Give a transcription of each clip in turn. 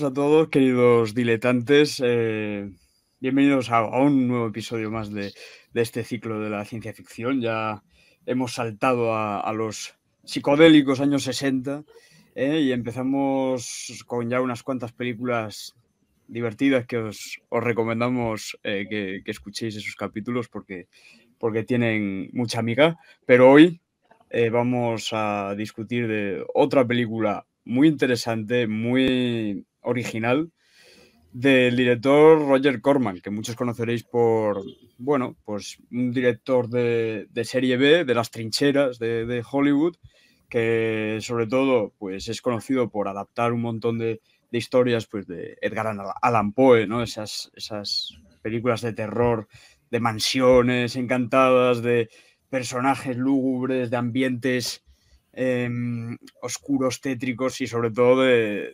a todos, queridos diletantes. Bienvenidos a un nuevo episodio más de este ciclo de la ciencia ficción. Ya hemos saltado a los psicodélicos años 60 y empezamos con ya unas cuantas películas divertidas que os recomendamos que escuchéis esos capítulos porque tienen mucha amiga. Pero hoy vamos a discutir de otra película muy interesante, muy original, del director Roger Corman, que muchos conoceréis por, bueno, pues un director de serie B, de las trincheras de Hollywood, que sobre todo pues es conocido por adaptar un montón de historias pues de Edgar Allan Poe, ¿no? Esas películas de terror, de mansiones encantadas, de personajes lúgubres, de ambientes oscuros, tétricos, y sobre todo de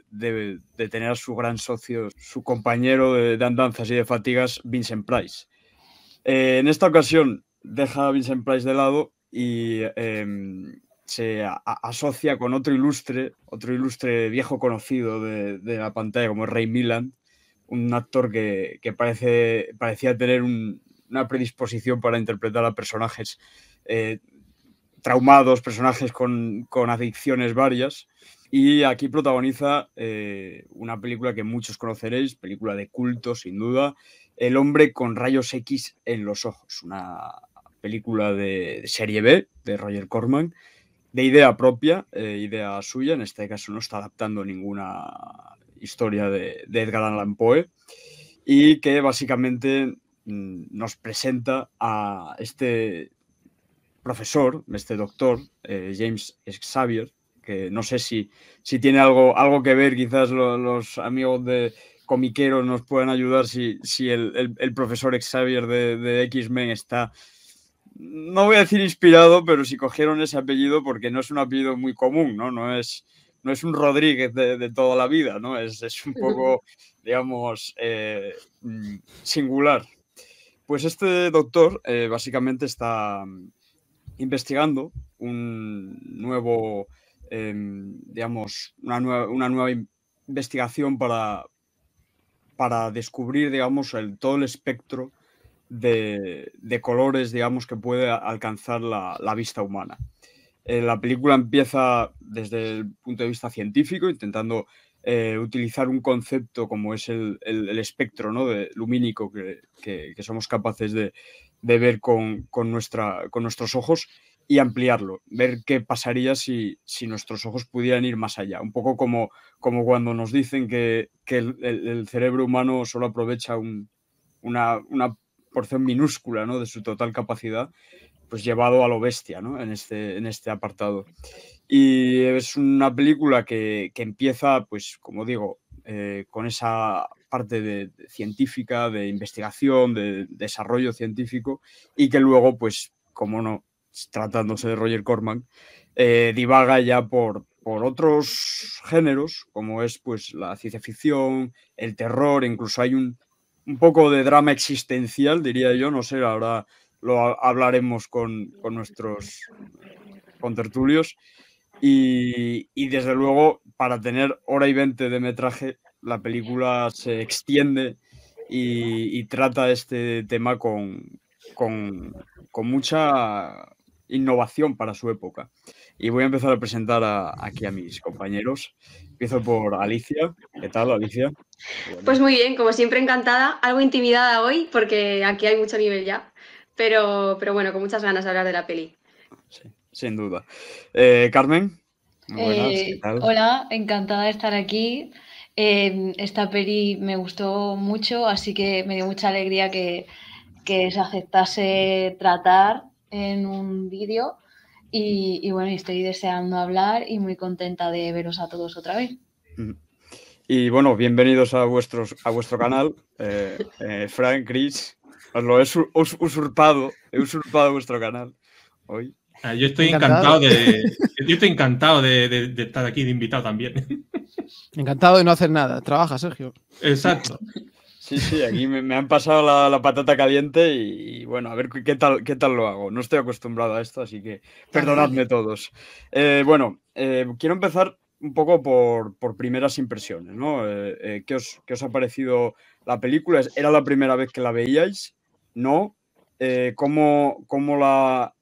tener a su gran socio, su compañero de andanzas y de fatigas, Vincent Price. En esta ocasión deja a Vincent Price de lado y se asocia con otro ilustre viejo conocido de la pantalla, como Ray Milland, un actor que parecía tener una predisposición para interpretar a personajes traumados, personajes con adicciones varias. Y aquí protagoniza una película que muchos conoceréis, película de culto, sin duda, El hombre con rayos X en los ojos, una película de serie B de Roger Corman, de idea propia, idea suya. En este caso no está adaptando ninguna historia de Edgar Allan Poe, y que básicamente nos presenta a este profesor, este doctor, James Xavier, que no sé si tiene algo que ver, quizás los amigos de comiqueros nos puedan ayudar, si el profesor Xavier de X-Men está, no voy a decir inspirado, pero si cogieron ese apellido porque no es un apellido muy común, no es un Rodríguez de toda la vida, ¿no? Es un poco, digamos, singular. Pues este doctor básicamente está investigando un nuevo, digamos, una nueva investigación para descubrir, digamos, todo el espectro de colores, digamos, que puede alcanzar la vista humana. La película empieza desde el punto de vista científico, intentando utilizar un concepto como es el espectro, ¿no?, lumínico que somos capaces de ver con nuestros ojos, y ampliarlo, ver qué pasaría si nuestros ojos pudieran ir más allá. Un poco como cuando nos dicen que el cerebro humano solo aprovecha una porción minúscula, ¿no?, de su total capacidad, pues llevado a lo bestia, ¿no?, en este apartado. Y es una película que empieza, pues como digo, con esa parte de científica, de investigación, de desarrollo científico, y que luego, pues, como no, tratándose de Roger Corman, divaga ya por otros géneros, como es pues la ciencia ficción, el terror, incluso hay un poco de drama existencial, diría yo, no sé, ahora lo hablaremos con nuestros contertulios. Y desde luego, para tener hora y 20 de metraje, la película se extiende y trata este tema con mucha innovación para su época. Y voy a empezar a presentar aquí a mis compañeros. Empiezo por Alicia. ¿Qué tal, Alicia? Pues muy bien, como siempre encantada, algo intimidada hoy porque aquí hay mucho nivel ya, pero bueno, con muchas ganas de hablar de la peli. Sí, sin duda. Carmen, muy buenas, ¿qué tal? Hola, encantada de estar aquí. Esta peli me gustó mucho, así que me dio mucha alegría que se aceptase tratar en un vídeo. Y bueno, estoy deseando hablar y muy contenta de veros a todos otra vez. Y bueno, bienvenidos a vuestro canal. Frank, Chris, os lo he usurpado vuestro canal hoy. Yo estoy encantado de estar aquí de invitado también. Encantado de no hacer nada. Trabaja, Sergio. Exacto. Sí, aquí me han pasado la patata caliente y bueno, a ver qué tal lo hago. No estoy acostumbrado a esto, así que perdonadme todos. Bueno, quiero empezar un poco por primeras impresiones, ¿no? ¿Qué os ha parecido la película? ¿Era la primera vez que la veíais? ¿No? ¿Cómo la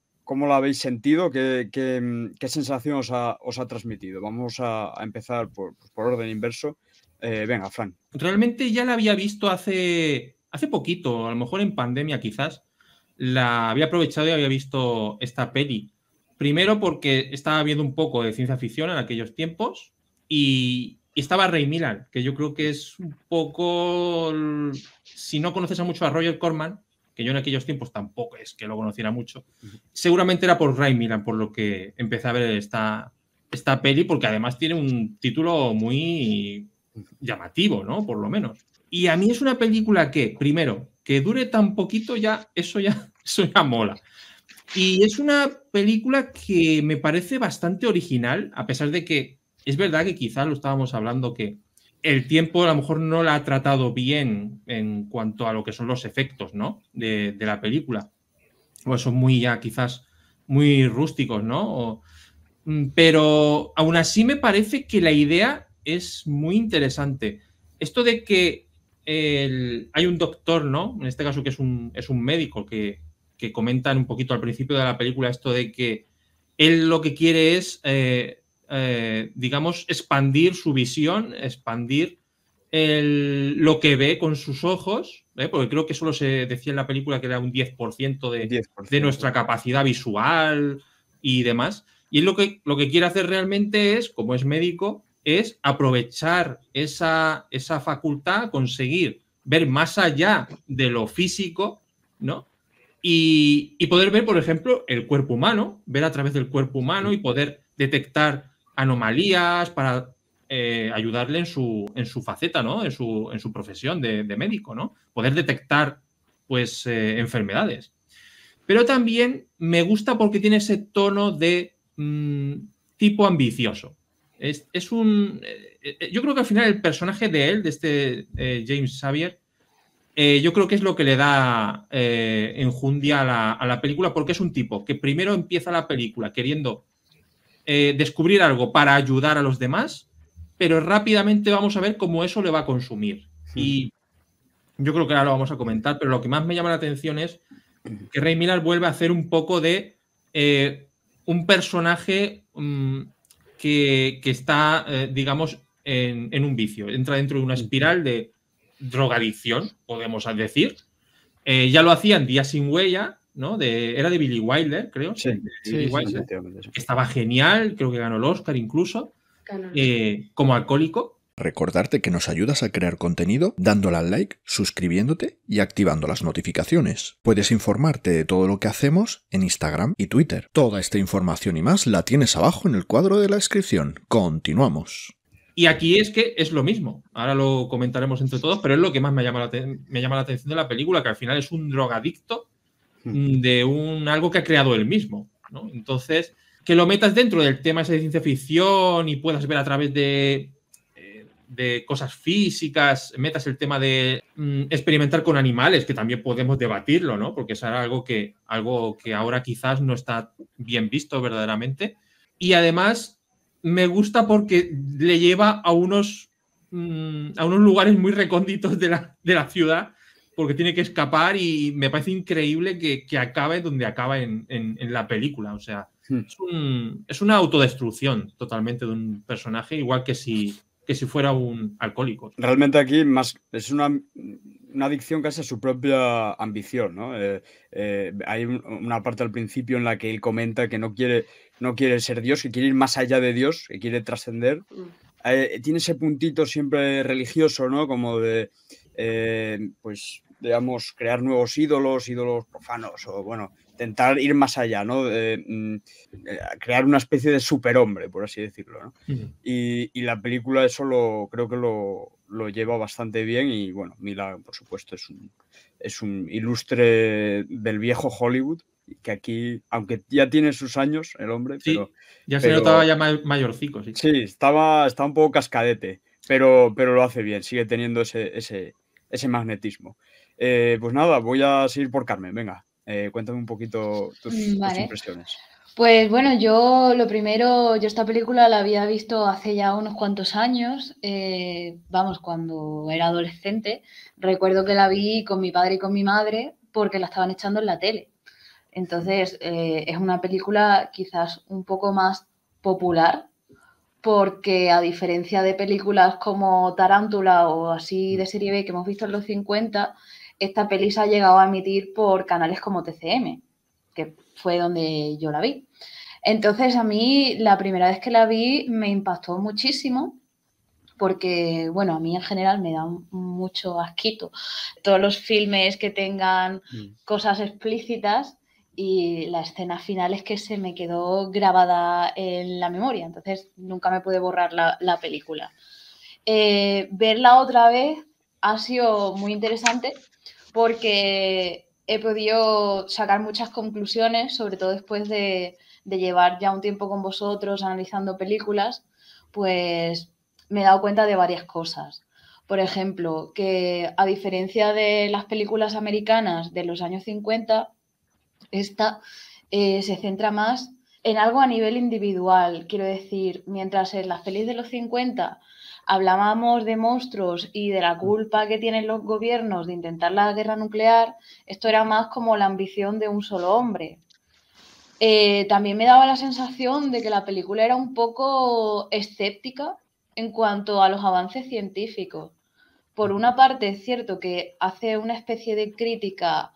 habéis sentido? ¿Qué sensación os ha transmitido? Vamos a empezar por orden inverso. Venga, Fran. Realmente ya la había visto hace poquito, a lo mejor en pandemia quizás. La había aprovechado y había visto esta peli. Primero porque estaba viendo un poco de ciencia ficción en aquellos tiempos y estaba Ray Milland, que yo creo que es un poco... Si no conoces a mucho a Roger Corman, que yo en aquellos tiempos tampoco es que lo conociera mucho, seguramente era por Ray Milland por lo que empecé a ver esta peli, porque además tiene un título muy llamativo, ¿no? Por lo menos. Y a mí es una película que, primero, que dure tan poquito, eso ya mola. Y es una película que me parece bastante original, a pesar de que es verdad que quizás lo estábamos hablando que el tiempo a lo mejor no la ha tratado bien en cuanto a lo que son los efectos, ¿no? de la película. O son muy ya quizás muy rústicos, ¿no? Pero aún así me parece que la idea es muy interesante. Esto de que hay un doctor, ¿no? En este caso que es un médico que comentan un poquito al principio de la película esto de que él lo que quiere es, digamos, expandir su visión, expandir lo que ve con sus ojos, porque creo que solo se decía en la película que era un 10% de nuestra capacidad visual y demás. Y él lo que quiere hacer realmente es, como es médico, es aprovechar esa facultad, conseguir ver más allá de lo físico, ¿no? Y poder ver, por ejemplo, el cuerpo humano, ver a través del cuerpo humano y poder detectar anomalías para ayudarle en su faceta, ¿no? En su profesión de médico, ¿no? Poder detectar, pues, enfermedades. Pero también me gusta porque tiene ese tono de tipo ambicioso. Yo creo que al final el personaje de él, de este James Xavier, yo creo que es lo que le da enjundia a la película, porque es un tipo que primero empieza la película queriendo descubrir algo para ayudar a los demás, pero rápidamente vamos a ver cómo eso le va a consumir. Y yo creo que ahora lo vamos a comentar, pero lo que más me llama la atención es que Ray Milland vuelve a hacer un poco de un personaje que está, digamos, en un vicio. Entra dentro de una espiral de drogadicción, podemos decir. Ya lo hacía en Días sin huella, ¿no? Era de Billy Wilder, creo. Sí, Billy Wilder, que estaba genial, creo que ganó el Oscar incluso, como alcohólico. Recordarte que nos ayudas a crear contenido dándole al like, suscribiéndote y activando las notificaciones. Puedes informarte de todo lo que hacemos en Instagram y Twitter. Toda esta información y más la tienes abajo en el cuadro de la descripción. Continuamos. Y aquí es que es lo mismo. Ahora lo comentaremos entre todos, pero es lo que más me llama la atención de la película, que al final es un drogadicto de algo que ha creado él mismo, ¿no? Entonces, que lo metas dentro del tema ese de ciencia ficción y puedas ver a través de cosas físicas, metas el tema de experimentar con animales, que también podemos debatirlo, ¿no? Porque es algo que ahora quizás no está bien visto verdaderamente. Y además me gusta porque le lleva a unos lugares muy recónditos de la ciudad, porque tiene que escapar y me parece increíble que acabe donde acaba en la película. O sea, es una autodestrucción totalmente de un personaje, igual que si fuera un alcohólico. Realmente aquí es una adicción casi a su propia ambición, ¿no? Hay una parte al principio en la que él comenta que no quiere ser Dios, que quiere ir más allá de Dios, que quiere trascender. Tiene ese puntito siempre religioso, ¿no? Como de, pues, digamos, crear nuevos ídolos profanos, o bueno, intentar ir más allá, ¿no? Crear una especie de superhombre, por así decirlo, ¿no? Y la película eso creo que lo lleva bastante bien y, bueno, Mila, por supuesto, es un ilustre del viejo Hollywood, que aquí, aunque ya tiene sus años el hombre, sí, pero... ya se notaba ya mayorcico, sí. Sí, estaba un poco cascadete, pero lo hace bien, sigue teniendo ese magnetismo. Pues nada, voy a seguir por Carmen, venga. Cuéntame un poquito tus impresiones. Pues bueno, yo lo primero, yo esta película la había visto hace ya unos cuantos años, vamos, cuando era adolescente. Recuerdo que la vi con mi padre y con mi madre porque la estaban echando en la tele. Entonces, es una película quizás un poco más popular porque a diferencia de películas como Tarántula o así de serie B que hemos visto en los 50, esta peli se ha llegado a emitir por canales como TCM, que fue donde yo la vi. Entonces, a mí la primera vez que la vi me impactó muchísimo porque, bueno, a mí en general me da mucho asquito todos los filmes que tengan cosas explícitas, y la escena final es que se me quedó grabada en la memoria, entonces nunca me pude borrar la película. Verla otra vez ha sido muy interesante porque he podido sacar muchas conclusiones, sobre todo después de llevar ya un tiempo con vosotros analizando películas, pues me he dado cuenta de varias cosas. Por ejemplo, que a diferencia de las películas americanas de los años 50, esta se centra más en algo a nivel individual. Quiero decir, mientras en las pelis de los 50 hablábamos de monstruos y de la culpa que tienen los gobiernos de intentar la guerra nuclear, esto era más como la ambición de un solo hombre. También me daba la sensación de que la película era un poco escéptica en cuanto a los avances científicos. Por una parte, es cierto que hace una especie de crítica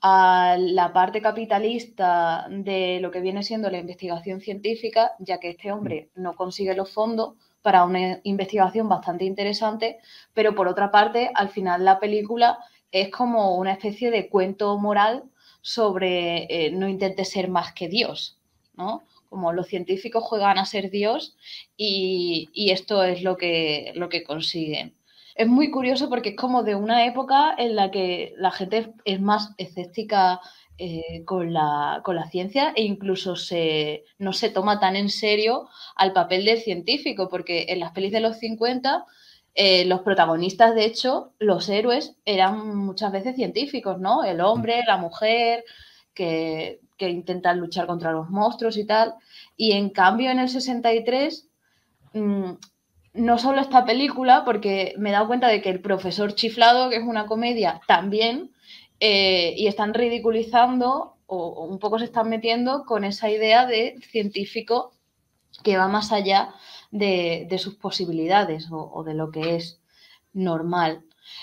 a la parte capitalista de lo que viene siendo la investigación científica, ya que este hombre no consigue los fondos para una investigación bastante interesante, pero por otra parte, al final la película es como una especie de cuento moral sobre no intentes ser más que Dios, ¿no? Como los científicos juegan a ser Dios y esto es lo que consiguen. Es muy curioso porque es como de una época en la que la gente es más escéptica con la ciencia, e incluso no se toma tan en serio al papel del científico, porque en las pelis de los 50 los protagonistas, de hecho, los héroes eran muchas veces científicos, ¿no? El hombre, la mujer, que intentan luchar contra los monstruos y tal. Y en cambio en el 63... no solo esta película, porque me he dado cuenta de que El profesor chiflado, que es una comedia, también, y están ridiculizando o un poco se están metiendo con esa idea de científico que va más allá de sus posibilidades o de lo que es normal.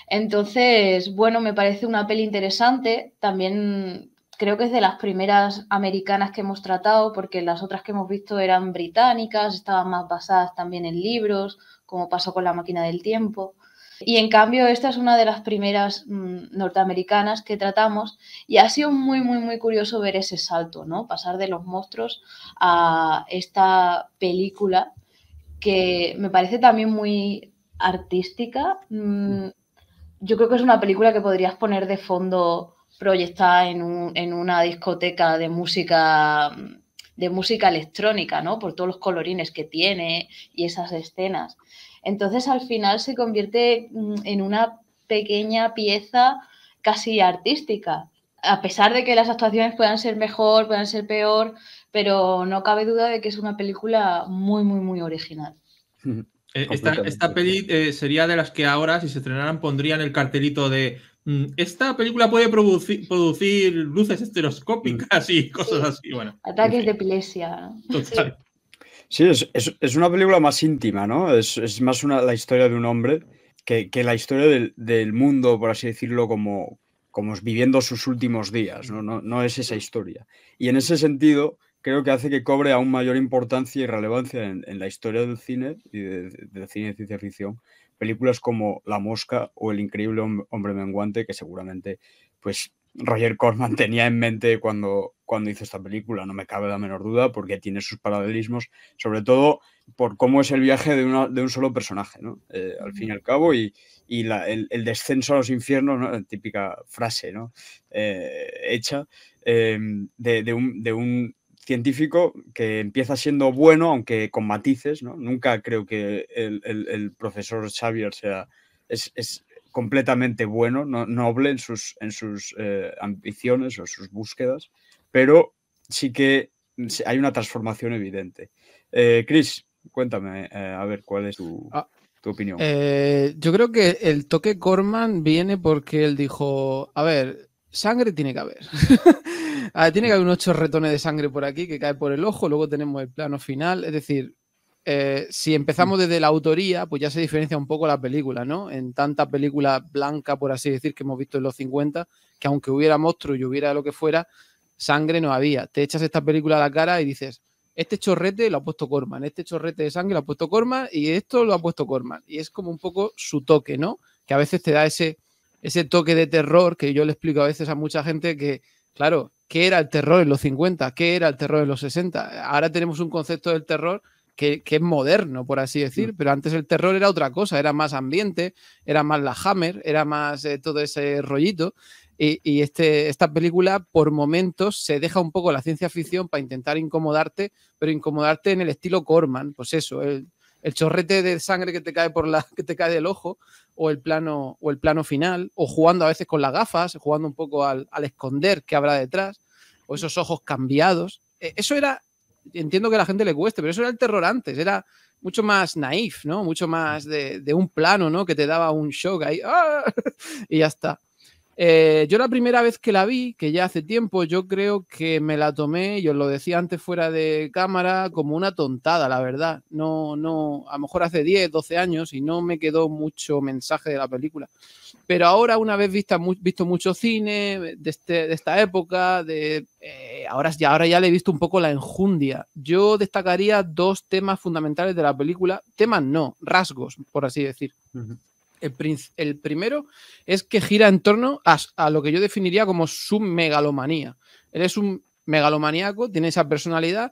Entonces, bueno, me parece una peli interesante. También creo que es de las primeras americanas que hemos tratado, porque las otras que hemos visto eran británicas, estaban más basadas también en libros, como pasó con La máquina del tiempo. Y en cambio esta es una de las primeras norteamericanas que tratamos, y ha sido muy, muy, muy curioso ver ese salto, ¿no? Pasar de los monstruos a esta película que me parece también muy artística. Yo creo que es una película que podrías poner de fondo proyectada en una discoteca de música electrónica, ¿no? Por todos los colorines que tiene y esas escenas. Entonces, al final se convierte en una pequeña pieza casi artística, a pesar de que las actuaciones puedan ser mejor, puedan ser peor, pero no cabe duda de que es una película muy, muy, muy original. Esta peli sería de las que ahora, si se estrenaran, pondrían el cartelito de esta película puede producir luces estereoscópicas y cosas así. Bueno, ataques de epilepsia, ¿no? Total. Sí, es una película más íntima, ¿no? Es más la historia de un hombre que la historia del mundo, por así decirlo, como viviendo sus últimos días, ¿no? No es esa historia. Y en ese sentido, creo que hace que cobre aún mayor importancia y relevancia en la historia del cine y del cine de ciencia ficción. Películas como La Mosca o El increíble hombre menguante, que seguramente, pues, Roger Corman tenía en mente cuando hizo esta película, no me cabe la menor duda, porque tiene sus paralelismos, sobre todo por cómo es el viaje de un solo personaje, ¿no? Al fin y al cabo, y el descenso a los infiernos, ¿no? La típica frase, ¿no? Hecha de un científico que empieza siendo bueno, aunque con matices, ¿no? Nunca creo que el profesor Xavier es completamente bueno, noble en sus ambiciones o sus búsquedas, pero sí que hay una transformación evidente. Chris, cuéntame, a ver, ¿cuál es tu opinión? Yo creo que el toque Corman viene porque él dijo, a ver, sangre tiene que haber. Tiene que haber unos chorretones de sangre por aquí que cae por el ojo, luego tenemos el plano final, es decir, si empezamos desde la autoría, pues ya se diferencia un poco la película, ¿no? En tanta película blanca, por así decir, que hemos visto en los 50, que aunque hubiera monstruos y hubiera lo que fuera, sangre no había. Te echas esta película a la cara y dices, este chorrete lo ha puesto Corman, este chorrete de sangre lo ha puesto Corman y esto lo ha puesto Corman. Y es como un poco su toque, ¿no? Que a veces te da ese toque de terror que yo le explico a veces a mucha gente que, claro, ¿qué era el terror en los 50? ¿Qué era el terror en los 60? Ahora tenemos un concepto del terror que es moderno, por así decir, pero antes el terror era otra cosa, era más ambiente, era más la Hammer, era más todo ese rollito. Y esta película, por momentos, se deja un poco la ciencia ficción para intentar incomodarte, pero incomodarte en el estilo Corman, pues eso, el chorrete de sangre que te cae que te cae del ojo, o el plano final, o jugando a veces con las gafas, jugando un poco al esconder qué habrá detrás, o esos ojos cambiados. Eso era, entiendo que a la gente le cueste, pero eso era el terror antes, era mucho más naif, ¿no? Mucho más de un plano, ¿no? Que te daba un shock ahí, ¡ah! Y ya está. Yo la primera vez que la vi, que ya hace tiempo, yo creo que me la tomé, y os lo decía antes fuera de cámara, como una tontada, la verdad. No, a lo mejor hace 10, 12 años y no me quedó mucho mensaje de la película. Pero ahora, una vez visto mucho cine de esta época, ahora ya le he visto un poco la enjundia. Yo destacaría 2 temas fundamentales de la película. Temas no, rasgos, por así decir. Uh-huh. El primero es que gira en torno a lo que yo definiría como su megalomanía. Él es un megalomaníaco, tiene esa personalidad,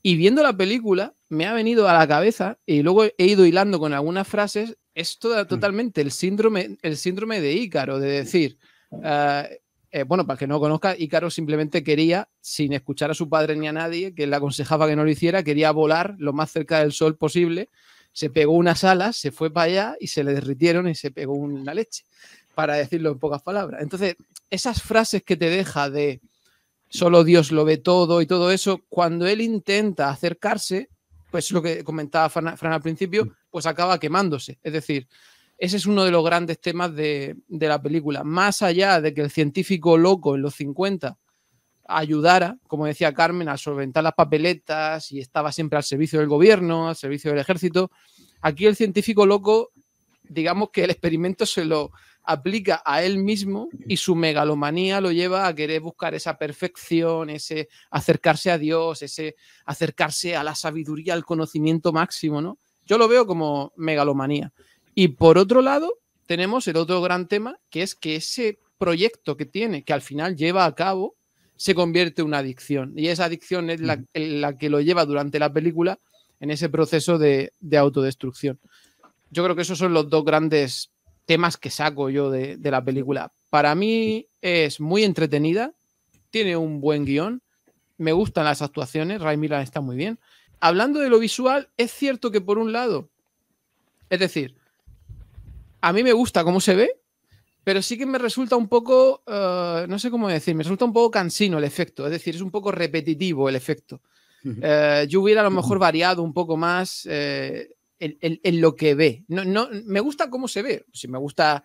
y viendo la película me ha venido a la cabeza, y luego he ido hilando con algunas frases, es totalmente el síndrome de Ícaro, de decir, bueno, para el que no lo conozca, Ícaro simplemente quería, sin escuchar a su padre ni a nadie, que le aconsejaba que no lo hiciera, quería volar lo más cerca del sol posible. Se pegó unas alas, se fue para allá y se le derritieron y se pegó una leche, para decirlo en pocas palabras. Entonces, esas frases que te deja de solo Dios lo ve todo y todo eso, cuando él intenta acercarse, pues lo que comentaba Fran al principio, pues acaba quemándose. Es decir, ese es uno de los grandes temas de la película. Más allá de que el científico loco en los 50 ayudara, como decía Carmen, a solventar las papeletas y estaba siempre al servicio del gobierno, al servicio del ejército. Aquí el científico loco, digamos que el experimento se lo aplica a él mismo y su megalomanía lo lleva a querer buscar esa perfección, ese acercarse a Dios, ese acercarse a la sabiduría, al conocimiento máximo, ¿no? Yo lo veo como megalomanía. Y por otro lado, tenemos el otro gran tema, que es que ese proyecto que tiene, que al final lleva a cabo, se convierte en una adicción. Y esa adicción es la que lo lleva durante la película en ese proceso de autodestrucción. Yo creo que esos son los 2 grandes temas que saco yo de la película. Para mí es muy entretenida, tiene un buen guión, me gustan las actuaciones, Ray Milland está muy bien. Hablando de lo visual, es cierto que por un lado, es decir, a mí me gusta cómo se ve, pero sí que me resulta un poco, no sé cómo decir, me resulta un poco cansino el efecto, es decir, es un poco repetitivo el efecto. Yo hubiera a lo mejor variado un poco más en lo que ve. No, me gusta cómo se ve. Si me gusta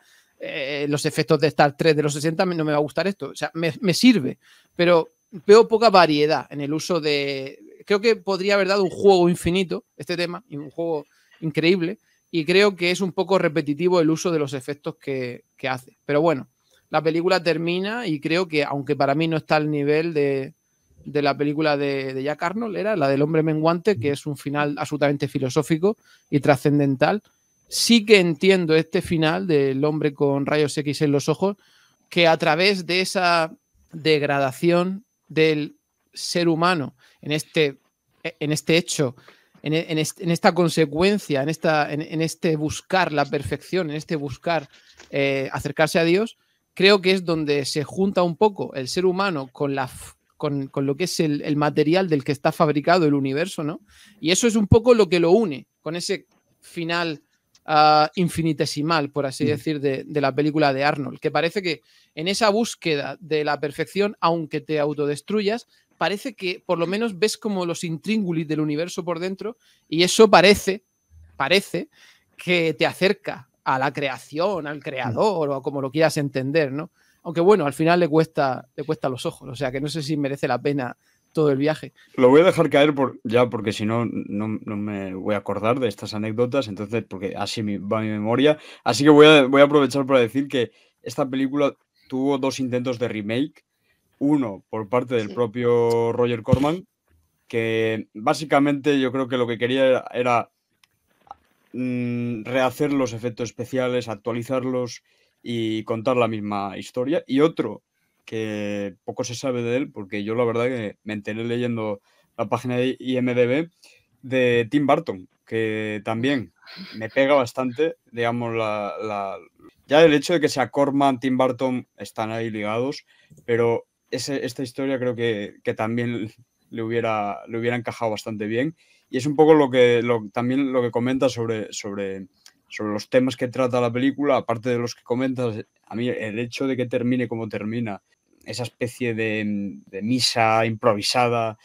los efectos de Star Trek de los 60, no me va a gustar esto. O sea, me sirve, pero veo poca variedad en el uso de... Creo que podría haber dado un juego infinito, este tema, un juego increíble, y creo que es un poco repetitivo el uso de los efectos que hace. Pero bueno, la película termina y creo que, aunque para mí no está al nivel de la película de Jack Arnold, era la del hombre menguante, que es un final absolutamente filosófico y trascendental. Sí que entiendo este final del hombre con rayos X en los ojos, que a través de esa degradación del ser humano en este hecho, en esta consecuencia, en este buscar la perfección, en este buscar acercarse a Dios, creo que es donde se junta un poco el ser humano con lo que es el material del que está fabricado el universo, ¿no? Y eso es un poco lo que lo une con ese final infinitesimal, por así decir, de la película de Arnold, que parece que en esa búsqueda de la perfección, aunque te autodestruyas, parece que por lo menos ves como los intríngulis del universo por dentro y eso parece que te acerca a la creación, al creador o como lo quieras entender, ¿no? Aunque bueno, al final le cuesta los ojos, o sea que no sé si merece la pena todo el viaje. Lo voy a dejar caer porque si no, no me voy a acordar de estas anécdotas, entonces, porque así va mi memoria. Así que voy a aprovechar para decir que esta película tuvo 2 intentos de remake. Uno por parte del propio Roger Corman, que básicamente yo creo que lo que quería era rehacer los efectos especiales, actualizarlos y contar la misma historia. Y otro que poco se sabe de él, porque yo la verdad que me enteré leyendo la página de IMDb, de Tim Burton, que también me pega bastante, digamos, ya el hecho de que sea Corman, Tim Burton están ahí ligados, pero esta historia creo que también le hubiera encajado bastante bien. Y es un poco también lo que comenta sobre los temas que trata la película, aparte de los que comentas. A mí el hecho de que termine como termina, esa especie de misa improvisada,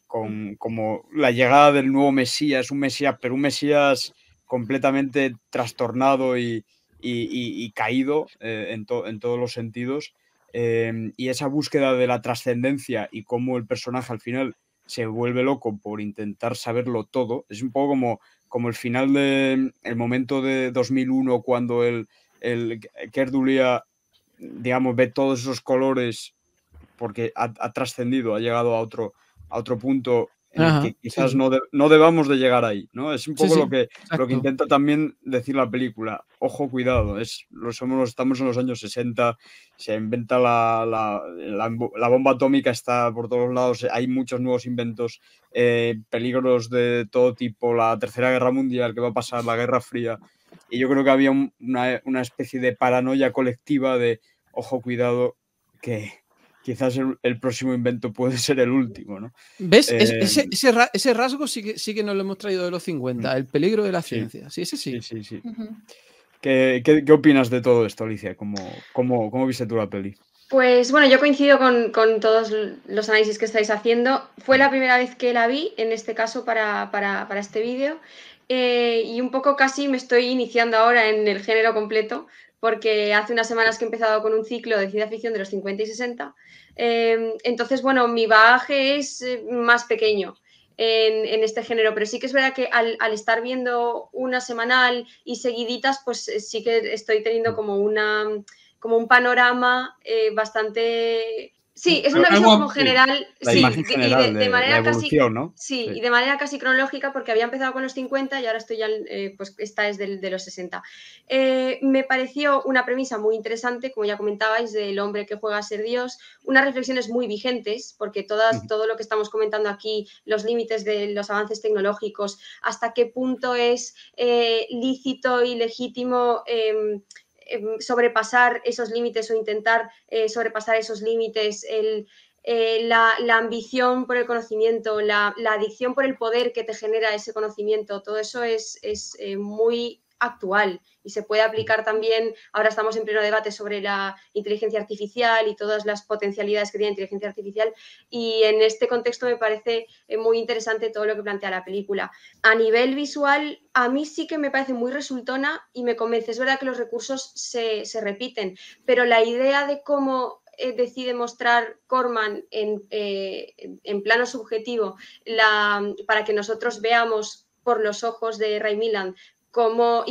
con como la llegada del nuevo Mesías, pero un Mesías completamente trastornado y caído en todos los sentidos, y esa búsqueda de la trascendencia y cómo el personaje al final se vuelve loco por intentar saberlo todo. Es un poco como el final el momento de 2001 cuando el Keir Dullea, digamos, ve todos esos colores porque ha trascendido, ha llegado a otro punto en el que quizás no debamos de llegar ahí, ¿no? Es un poco lo que intenta también decir la película. Ojo, cuidado, estamos en los años 60, se inventa la bomba atómica, está por todos lados, hay muchos nuevos inventos, peligros de todo tipo, la Tercera Guerra Mundial, que va a pasar, la Guerra Fría, y yo creo que había una especie de paranoia colectiva de ojo, cuidado, que quizás el próximo invento puede ser el último, ¿no? ¿Ves? Ese rasgo sí que nos lo hemos traído de los 50, el peligro de la ciencia. Sí, ese sí. Sí. ¿Qué opinas de todo esto, Alicia? ¿Cómo viste tú la peli? Pues bueno, yo coincido con todos los análisis que estáis haciendo. Fue la primera vez que la vi, en este caso para este vídeo, y un poco casi me estoy iniciando ahora en el género completo, porque hace unas semanas que he empezado con un ciclo de ciencia ficción de los 50 y 60. Entonces, bueno, mi bagaje es más pequeño en este género, pero sí que es verdad que al estar viendo una semanal y seguiditas, pues sí que estoy teniendo como un panorama bastante... Sí, es una visión como general, la imagen general de manera la evolución, casi, ¿no? Sí, y de manera casi cronológica, porque había empezado con los 50 y ahora estoy ya, pues esta es de los 60. Me pareció una premisa muy interesante, como ya comentabais, del hombre que juega a ser Dios, unas reflexiones muy vigentes, porque todo lo que estamos comentando aquí, los límites de los avances tecnológicos, hasta qué punto es lícito y legítimo sobrepasar esos límites o intentar sobrepasar esos límites, la ambición por el conocimiento, la adicción por el poder que te genera ese conocimiento, todo eso es muy actual y se puede aplicar también. Ahora estamos en pleno debate sobre la inteligencia artificial y todas las potencialidades que tiene la inteligencia artificial, y en este contexto me parece muy interesante todo lo que plantea la película. A nivel visual, a mí sí que me parece muy resultona y me convence. Es verdad que los recursos se repiten, pero la idea de cómo decide mostrar Corman en plano subjetivo para que nosotros veamos por los ojos de Ray Milland cómo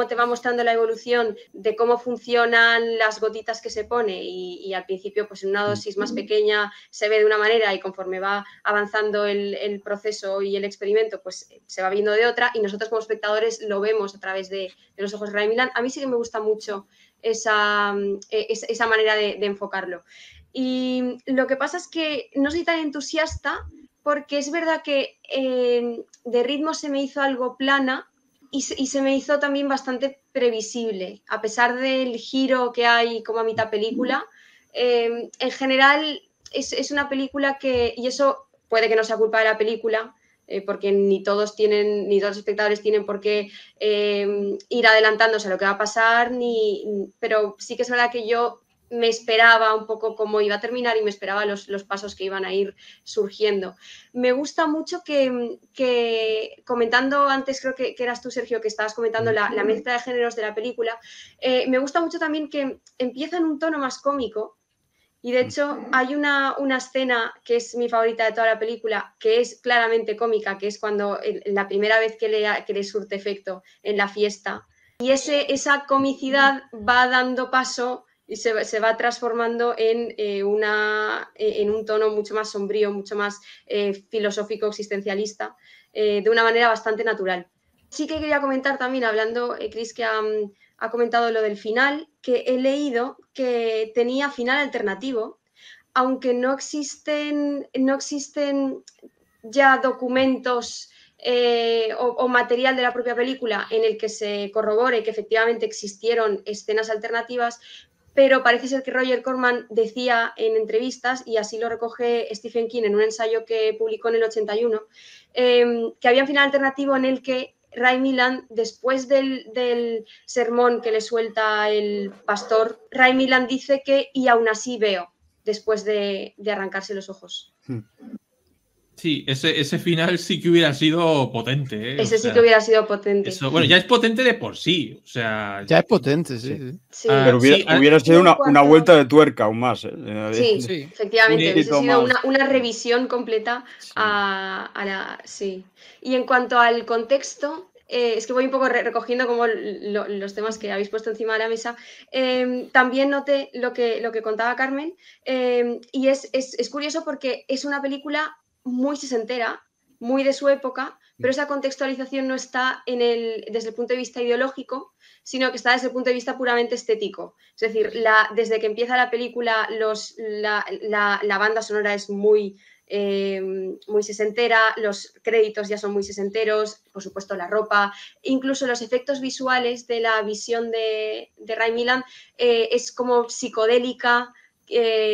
te va mostrando la evolución de cómo funcionan las gotitas que se pone, y al principio pues en una dosis más pequeña se ve de una manera y conforme va avanzando el proceso y el experimento pues se va viendo de otra, y nosotros como espectadores lo vemos a través de los ojos de Ray Milland. A mí sí que me gusta mucho esa manera de enfocarlo. Y lo que pasa es que no soy tan entusiasta porque es verdad que de ritmo se me hizo algo plana y se me hizo también bastante previsible, a pesar del giro que hay como a mitad película. En general es una película que, y eso puede que no sea culpa de la película, porque ni todos los espectadores tienen por qué ir adelantándose a lo que va a pasar, pero sí que es verdad que yo me esperaba un poco cómo iba a terminar y me esperaba los pasos que iban a ir surgiendo. Me gusta mucho que comentando antes, creo que eras tú, Sergio, que estabas comentando la mezcla de géneros de la película, me gusta mucho también que empieza en un tono más cómico y de hecho hay una escena que es mi favorita de toda la película, que es claramente cómica, que es cuando la primera vez que le surte efecto en la fiesta. Y esa comicidad va dando paso y se va transformando en un tono mucho más sombrío, mucho más filosófico, existencialista, de una manera bastante natural. Sí que quería comentar también, hablando, Chris, que ha comentado lo del final, que he leído que tenía final alternativo, aunque no existen ya documentos o material de la propia película en el que se corrobore que efectivamente existieron escenas alternativas, pero parece ser que Roger Corman decía en entrevistas, y así lo recoge Stephen King en un ensayo que publicó en el 81, que había un final alternativo en el que Ray Milland, después del sermón que le suelta el pastor, Ray Milland dice que y aún así veo, después de arrancarse los ojos. Sí, ese final sí que hubiera sido potente, ¿eh? Ese sí que hubiera sido potente. Eso, bueno, ya es potente de por sí. O sea, ya es potente, sí. Pero hubiera sido una vuelta de tuerca aún más. Sí, efectivamente. Hubiese sido una revisión completa a la... Sí. Y en cuanto al contexto, es que voy un poco recogiendo como los temas que habéis puesto encima de la mesa. También noté lo que contaba Carmen, y es curioso porque es una película muy sesentera, muy de su época, pero esa contextualización no está desde el punto de vista ideológico, sino que está desde el punto de vista puramente estético. Es decir, desde que empieza la película, la banda sonora es muy sesentera, los créditos ya son muy sesenteros, por supuesto la ropa, incluso los efectos visuales de la visión de Ray Milland es como psicodélica,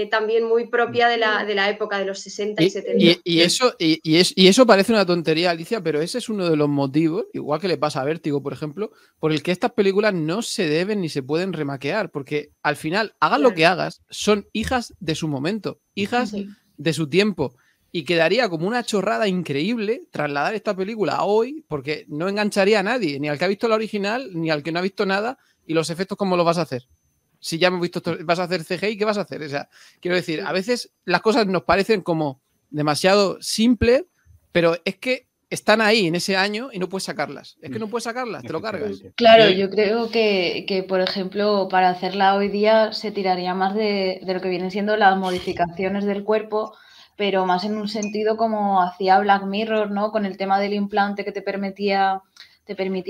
también muy propia de la época de los 60 y 70. Y eso parece una tontería, Alicia, pero ese es uno de los motivos, igual que le pasa a Vértigo, por ejemplo, por el que estas películas no se deben ni se pueden remaquear, porque al final, hagas lo que hagas, son hijas de su momento, hijas de su tiempo, y quedaría como una chorrada increíble trasladar esta película a hoy, porque no engancharía a nadie, ni al que ha visto la original, ni al que no ha visto nada, y los efectos, ¿cómo los vas a hacer? Si ya hemos visto, vas a hacer CGI, ¿qué vas a hacer? O sea, quiero decir, a veces las cosas nos parecen como demasiado simples, pero es que están ahí en ese año y no puedes sacarlas. Es que no puedes sacarlas, te lo cargas. Claro, yo creo que, por ejemplo, para hacerla hoy día se tiraría más de lo que vienen siendo las modificaciones del cuerpo, pero más en un sentido como hacía Black Mirror, ¿no? Con el tema del implante que te permitía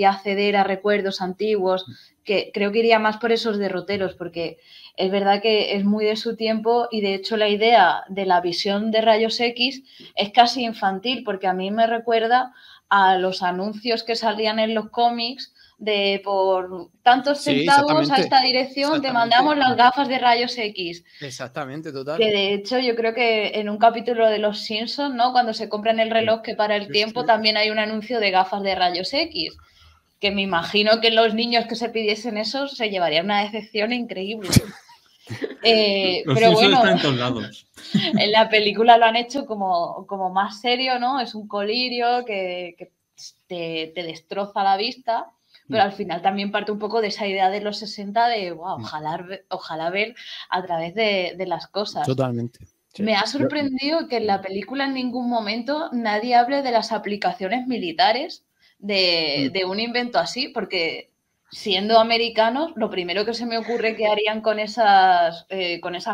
acceder a recuerdos antiguos, que creo que iría más por esos derroteros, porque es verdad que es muy de su tiempo y de hecho la idea de la visión de rayos X es casi infantil, porque a mí me recuerda a los anuncios que salían en los cómics de por tantos centavos a esta dirección te mandamos las gafas de rayos X. Exactamente, total. Que de hecho yo creo que en un capítulo de Los Simpsons, ¿no? Cuando se compran el reloj que para el tiempo, también hay un anuncio de gafas de rayos X. Que me imagino que los niños que se pidiesen eso se llevarían una decepción increíble. Pero bueno, están en todos lados. En la película lo han hecho como más serio, ¿no? Es un colirio que te destroza la vista, pero al final también parte un poco de esa idea de los 60 de wow, ojalá ver a través de las cosas. Totalmente. Sí. Me ha sorprendido que en la película en ningún momento nadie hable de las aplicaciones militares de un invento así, porque siendo americanos, lo primero que se me ocurre que harían con esas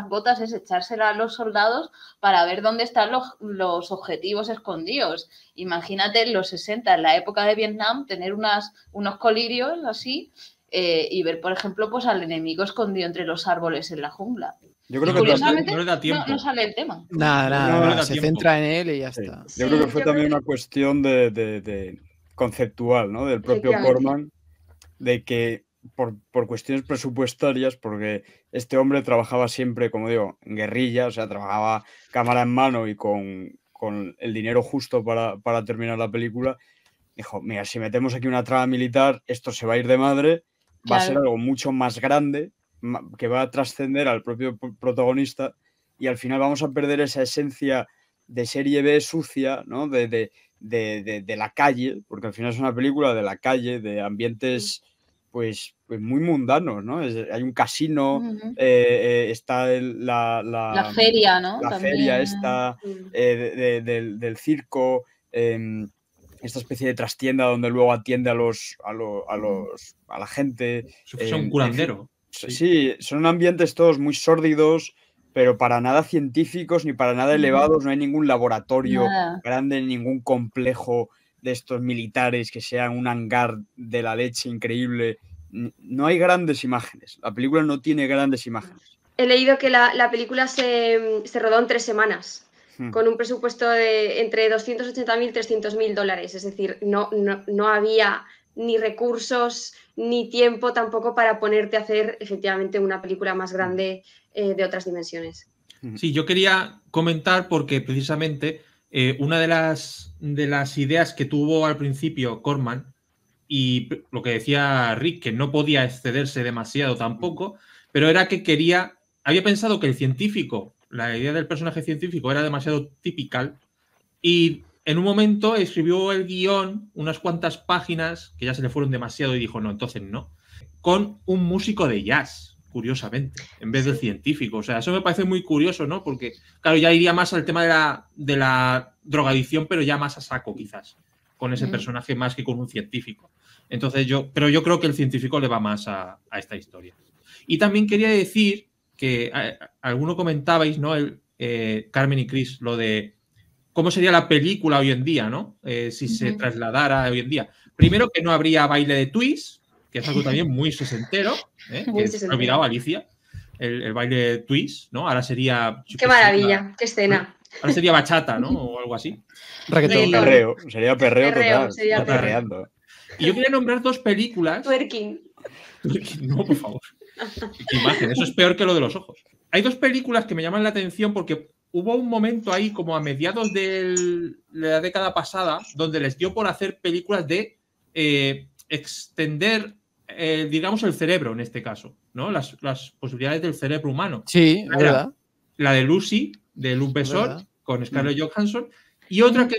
gotas es echárselas a los soldados para ver dónde están los objetivos escondidos. Imagínate en los 60, en la época de Vietnam, tener unos colirios así y ver, por ejemplo, pues al enemigo escondido entre los árboles en la jungla. Yo creo que curiosamente no le da tiempo. No sale el tema. Nada, se centra en él y ya está. Yo creo que fue también una cuestión de conceptual, ¿no? Del propio Corman, de que por cuestiones presupuestarias, porque este hombre trabajaba siempre, como digo, en guerrilla, o sea, trabajaba cámara en mano y con el dinero justo para terminar la película, dijo, mira, si metemos aquí una trama militar, esto se va a ir de madre, va a ser algo mucho más grande que va a trascender al propio protagonista y al final vamos a perder esa esencia de serie B sucia, ¿no? De la calle, porque al final es una película de la calle, de ambientes pues muy mundanos, ¿no? Hay un casino, está la feria, ¿no? la También. feria esta del circo, esta especie de trastienda donde luego atiende a la gente. Es un curandero. Sí, son ambientes todos muy sórdidos, pero para nada científicos ni para nada elevados. No hay ningún laboratorio grande, ningún complejo de estos militares que sean un hangar de la leche increíble. No hay grandes imágenes. La película no tiene grandes imágenes. He leído que la película se rodó en 3 semanas, con un presupuesto de entre 280.000 y 300.000 dólares. Es decir, no había ni recursos ni tiempo tampoco para ponerte a hacer efectivamente una película más grande de otras dimensiones. Sí, yo quería comentar porque precisamente una de las ideas que tuvo al principio Corman, y lo que decía Rick, que no podía excederse demasiado tampoco, pero era que había pensado que el científico, la idea del personaje científico era demasiado typical, y en un momento escribió el guión, unas cuantas páginas, que ya se le fueron demasiado, y dijo, no, entonces no, con un músico de jazz, curiosamente, en vez del científico. O sea, eso me parece muy curioso, ¿no? Porque, claro, ya iría más al tema de la drogadicción, pero ya más a saco, quizás, con ese personaje más que con un científico. Entonces pero yo creo que el científico le va más a esta historia. Y también quería decir que alguno comentabais, ¿no? Carmen y Chris, lo de cómo sería la película hoy en día, ¿no? Si se trasladara hoy en día. Primero, que no habría baile de twist, que es algo también muy sesentero, que se ha olvidado Alicia, el baile de twist, ¿no? Ahora sería... ¡Qué maravilla! ¡Qué escena! Ahora sería bachata, ¿no? O algo así. Perreo, sería perreo total. Sería perreando. Y yo quería nombrar 2 películas... Twerking. No, por favor. Qué imagen, eso es peor que lo de los ojos. Hay 2 películas que me llaman la atención porque hubo un momento ahí, como a mediados de la década pasada, donde les dio por hacer películas de extender, digamos, el cerebro en este caso, ¿no? Las posibilidades del cerebro humano. Sí, es verdad. La de Lucy, de Luc Besson, con Scarlett Johansson. Y otra que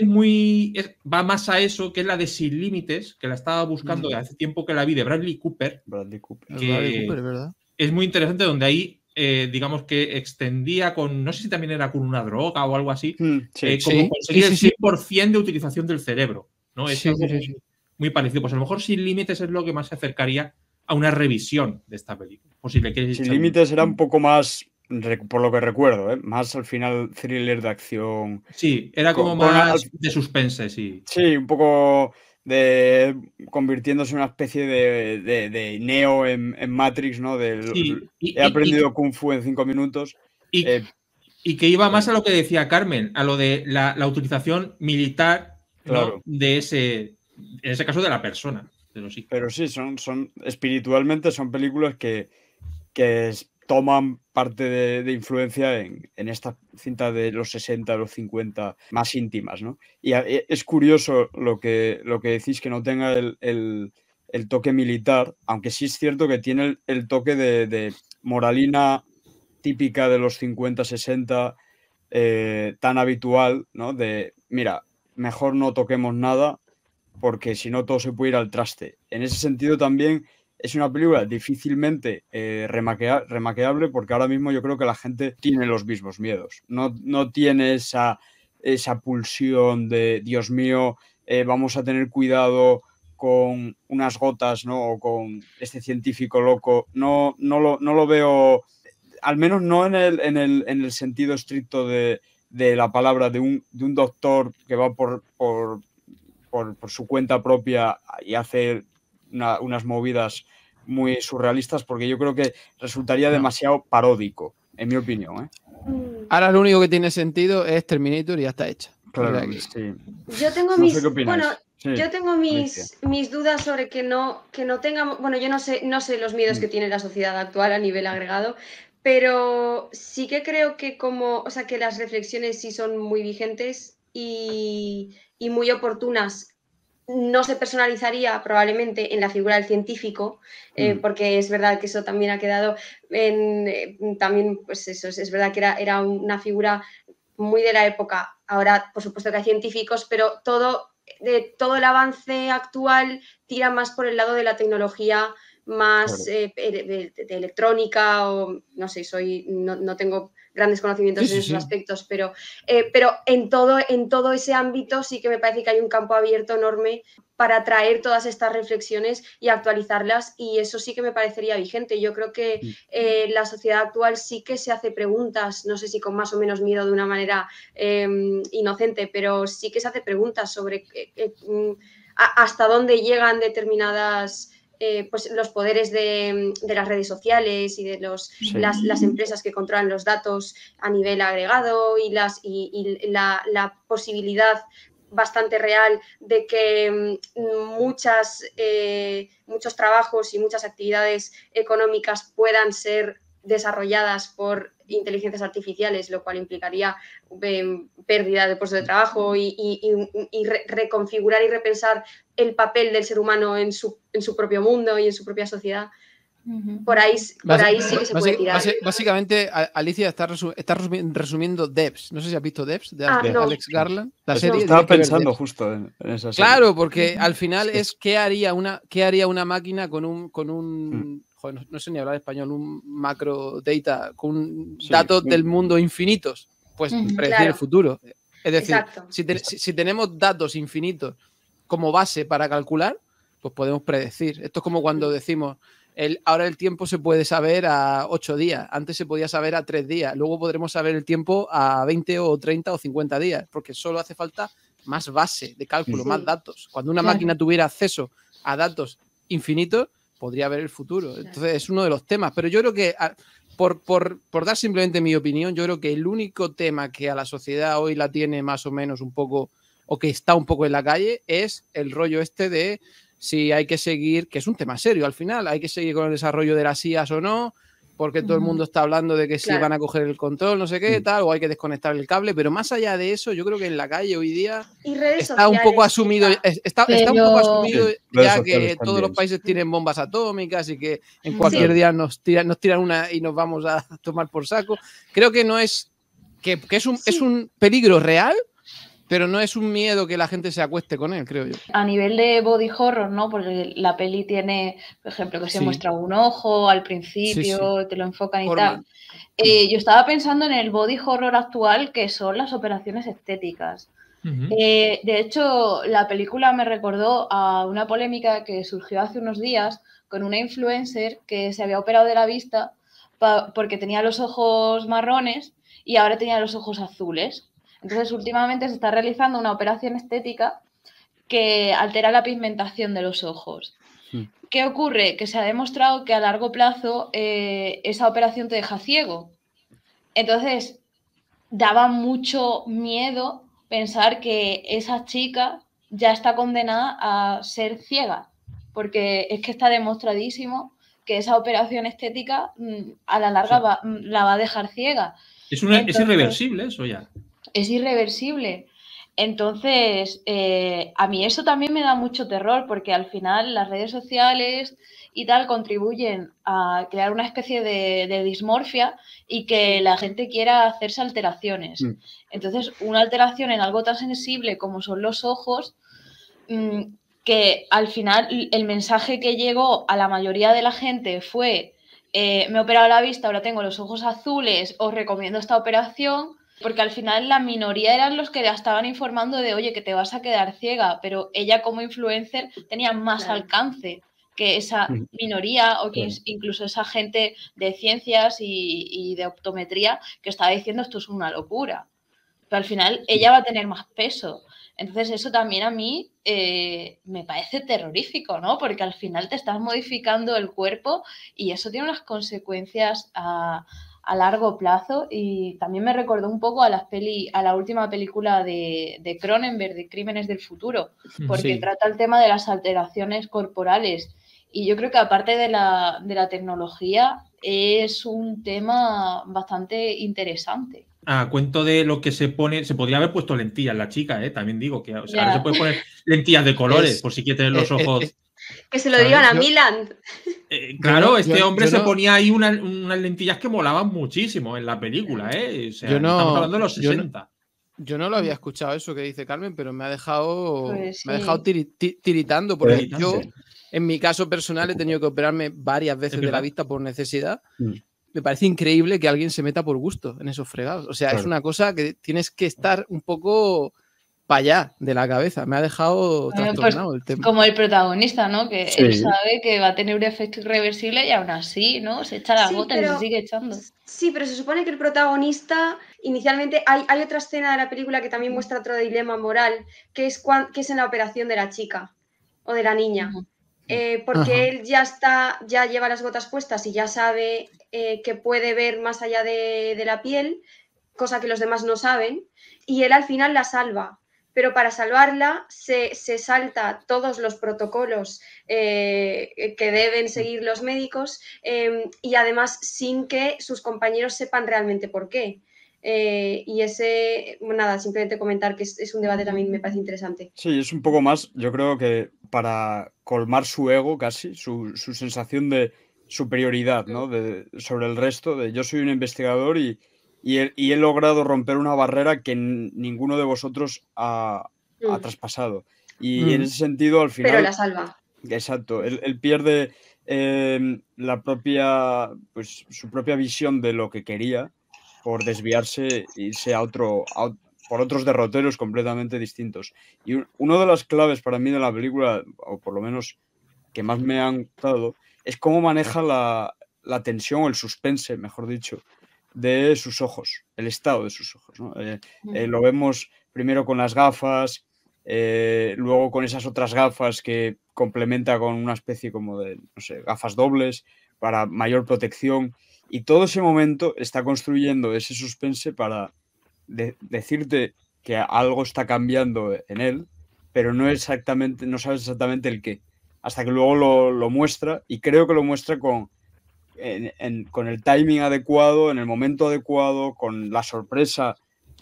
va más a eso, que es la de Sin Límites, que la estaba buscando hace tiempo que la vi, de Bradley Cooper. Que ¿verdad? Es muy interesante, donde ahí digamos que extendía con, no sé si también era con una droga o algo así, como conseguir el 100% de utilización del cerebro, ¿no? Es algo muy parecido. Pues a lo mejor Sin Límites es lo que más se acercaría a una revisión de esta película. Sin Límites era un poco más, por lo que recuerdo, más al final thriller de acción. Sí, era como más de suspense, sí. Sí, un poco convirtiéndose en una especie de Neo en Matrix, ¿no? He aprendido Kung Fu en 5 minutos. Y que iba más a lo que decía Carmen, a lo de la utilización militar, ¿no? De en ese caso de la persona. Pero sí, son espiritualmente son películas que toman parte de influencia en esta cinta de los 60, los 50, más íntimas, ¿no? Y es curioso lo que decís, que no tenga el toque militar, aunque sí es cierto que tiene el toque de moralina típica de los 50, 60, tan habitual, ¿no? De, mira, mejor no toquemos nada porque si no todo se puede ir al traste. En ese sentido también es una película difícilmente remaqueable, porque ahora mismo yo creo que la gente tiene los mismos miedos. No tiene esa pulsión de, Dios mío, vamos a tener cuidado con unas gotas, ¿no? O con este científico loco. No lo veo, al menos no en el sentido estricto de la palabra, de un doctor que va por su cuenta propia y hace unas movidas muy surrealistas, porque yo creo que resultaría demasiado paródico, en mi opinión. Ahora lo único que tiene sentido es Terminator y ya está hecha. Claro, sí. Yo tengo yo tengo mis dudas sobre que no tengamos, bueno, yo no sé los miedos que tiene la sociedad actual a nivel agregado, pero sí que creo que que las reflexiones sí son muy vigentes y muy oportunas no se personalizaría probablemente en la figura del científico, porque es verdad que eso también ha quedado también, pues eso, es verdad que era una figura muy de la época. Ahora, por supuesto que hay científicos, pero todo el avance actual tira más por el lado de la tecnología, más de electrónica, o no sé, no tengo grandes conocimientos en esos aspectos, pero en todo ese ámbito sí que me parece que hay un campo abierto enorme para traer todas estas reflexiones y actualizarlas, y eso sí que me parecería vigente. Yo creo que la sociedad actual sí que se hace preguntas, no sé si con más o menos miedo, de una manera inocente, pero sí que se hace preguntas sobre hasta dónde llegan determinadas... pues los poderes de las redes sociales y de las empresas que controlan los datos a nivel agregado, y la posibilidad bastante real de que muchos trabajos y muchas actividades económicas puedan ser desarrolladas por inteligencias artificiales, lo cual implicaría pérdida de puestos de trabajo y reconfigurar y repensar el papel del ser humano en su propio mundo y en su propia sociedad. Por ahí sí que se puede tirar. Básicamente, Alicia está resumiendo Devs. No sé si has visto Devs de Alex Garland. La serie. Estaba pensando justo en esa serie. Claro, porque al final es qué haría una máquina con un joder, no sé ni hablar español, un macro data, con datos del mundo infinitos. Pues predecir el futuro. Es decir, si tenemos datos infinitos como base para calcular, pues podemos predecir. Esto es como cuando decimos... ahora el tiempo se puede saber a 8 días, antes se podía saber a 3 días, luego podremos saber el tiempo a 20 o 30 o 50 días, porque solo hace falta más base de cálculo, más datos. Cuando una máquina tuviera acceso a datos infinitos, podría ver el futuro. Entonces es uno de los temas, pero yo creo que, por dar simplemente mi opinión, yo creo que el único tema que a la sociedad hoy la tiene más o menos un poco, o que está un poco en la calle, es el rollo este de si hay que seguir, que es un tema serio al final, hay que seguir con el desarrollo de las IAs o no, porque todo el mundo está hablando de que si van a coger el control, no sé qué, tal, o hay que desconectar el cable, pero más allá de eso, yo creo que en la calle hoy día está un poco asumido, está un poco asumido ya que todos los países tienen bombas atómicas y que en cualquier día nos tiran una y nos vamos a tomar por saco. Creo que no es, que es un peligro real, pero no es un miedo que la gente se acueste con él, creo yo. A nivel de body horror, ¿no? Porque la peli tiene, por ejemplo, que se muestra un ojo al principio, te lo enfocan y tal. Yo estaba pensando en el body horror actual, que son las operaciones estéticas. De hecho, la película me recordó a una polémica que surgió hace unos días con una influencer que se había operado de la vista porque tenía los ojos marrones y ahora tenía los ojos azules. Entonces, últimamente se está realizando una operación estética que altera la pigmentación de los ojos. ¿Qué ocurre? Que se ha demostrado que a largo plazo esa operación te deja ciego. Entonces, daba mucho miedo pensar que esa chica ya está condenada a ser ciega, porque es que está demostradísimo que esa operación estética a la larga la va a dejar ciega. Es irreversible eso ya. Es irreversible. Entonces, a mí eso también me da mucho terror, porque al final las redes sociales y tal contribuyen a crear una especie de dismorfia y que la gente quiera hacerse alteraciones. Entonces, una alteración en algo tan sensible como son los ojos, que al final el mensaje que llegó a la mayoría de la gente fue me he operado la vista, ahora tengo los ojos azules, os recomiendo esta operación. Porque al final la minoría eran los que la estaban informando de, oye, que te vas a quedar ciega, pero ella como influencer tenía más alcance que esa minoría o que incluso esa gente de ciencias y de optometría que estaba diciendo esto es una locura. Pero al final ella va a tener más peso. Entonces eso también a mí me parece terrorífico, ¿no? Porque al final te estás modificando el cuerpo y eso tiene unas consecuencias a largo plazo, y también me recordó un poco a la última película de Cronenberg, de Crímenes del Futuro, porque trata el tema de las alteraciones corporales Y yo creo que aparte de la tecnología, es un tema bastante interesante. A cuento de lo que se pone, se podría haber puesto lentillas la chica, también digo, que o sea, Ya. ahora se puede poner lentillas de colores, por si quiere tener los ojos. Que se lo ¿sabes? digan a Yo- Milan. Claro, no- este yo- hombre yo se no- ponía ahí unas lentillas que molaban muchísimo en la película, ¿eh? O sea, Yo no- estamos hablando de los yo no- 60. Yo no lo había escuchado eso que dice Carmen, pero me ha dejado, Pues me ha sí. dejado tiritando, porque Tiritando. yo, en mi caso personal, he tenido que operarme varias veces de la verdad. vista por necesidad. Mm. Me parece increíble que alguien se meta por gusto en esos fregados. O sea, es Claro. una cosa que tienes que estar un poco para allá de la cabeza. Me ha dejado Bueno, pues, trastornado el tema. como el protagonista, ¿no? Que Sí. él sabe que va a tener un efecto irreversible y aún así, ¿no? Se echa la Sí, gota y pero- se sigue echando. Sí, pero se supone que el protagonista, inicialmente, hay otra escena de la película que también muestra otro dilema moral, que es en la operación de la chica o de la niña. Ujú. Porque Ajá. él ya lleva las gotas puestas y ya sabe que puede ver más allá de la piel, cosa que los demás no saben, y él al final la salva. Pero para salvarla se salta todos los protocolos que deben seguir los médicos y además sin que sus compañeros sepan realmente por qué. Y nada, simplemente comentar que es un debate también me parece interesante. Sí, es un poco más, yo creo que para colmar su ego casi, su sensación de superioridad, ¿no? Sobre el resto, de yo soy un investigador y he logrado romper una barrera que ninguno de vosotros ha traspasado. Y en ese sentido, al final... Pero la salva. Exacto, él pierde su propia visión de lo que quería por desviarse e irse por otros derroteros completamente distintos. Y una de las claves para mí de la película, o por lo menos que más me han gustado, es cómo maneja la tensión o el suspense, mejor dicho, de sus ojos, el estado de sus ojos, ¿no? Lo vemos primero con las gafas, luego con esas otras gafas que complementa con una especie como de, no sé, gafas dobles para mayor protección, y todo ese momento está construyendo ese suspense para decirte que algo está cambiando en él, pero no sabes exactamente el qué, hasta que luego lo muestra, y creo que lo muestra con el timing adecuado, en el momento adecuado, con la sorpresa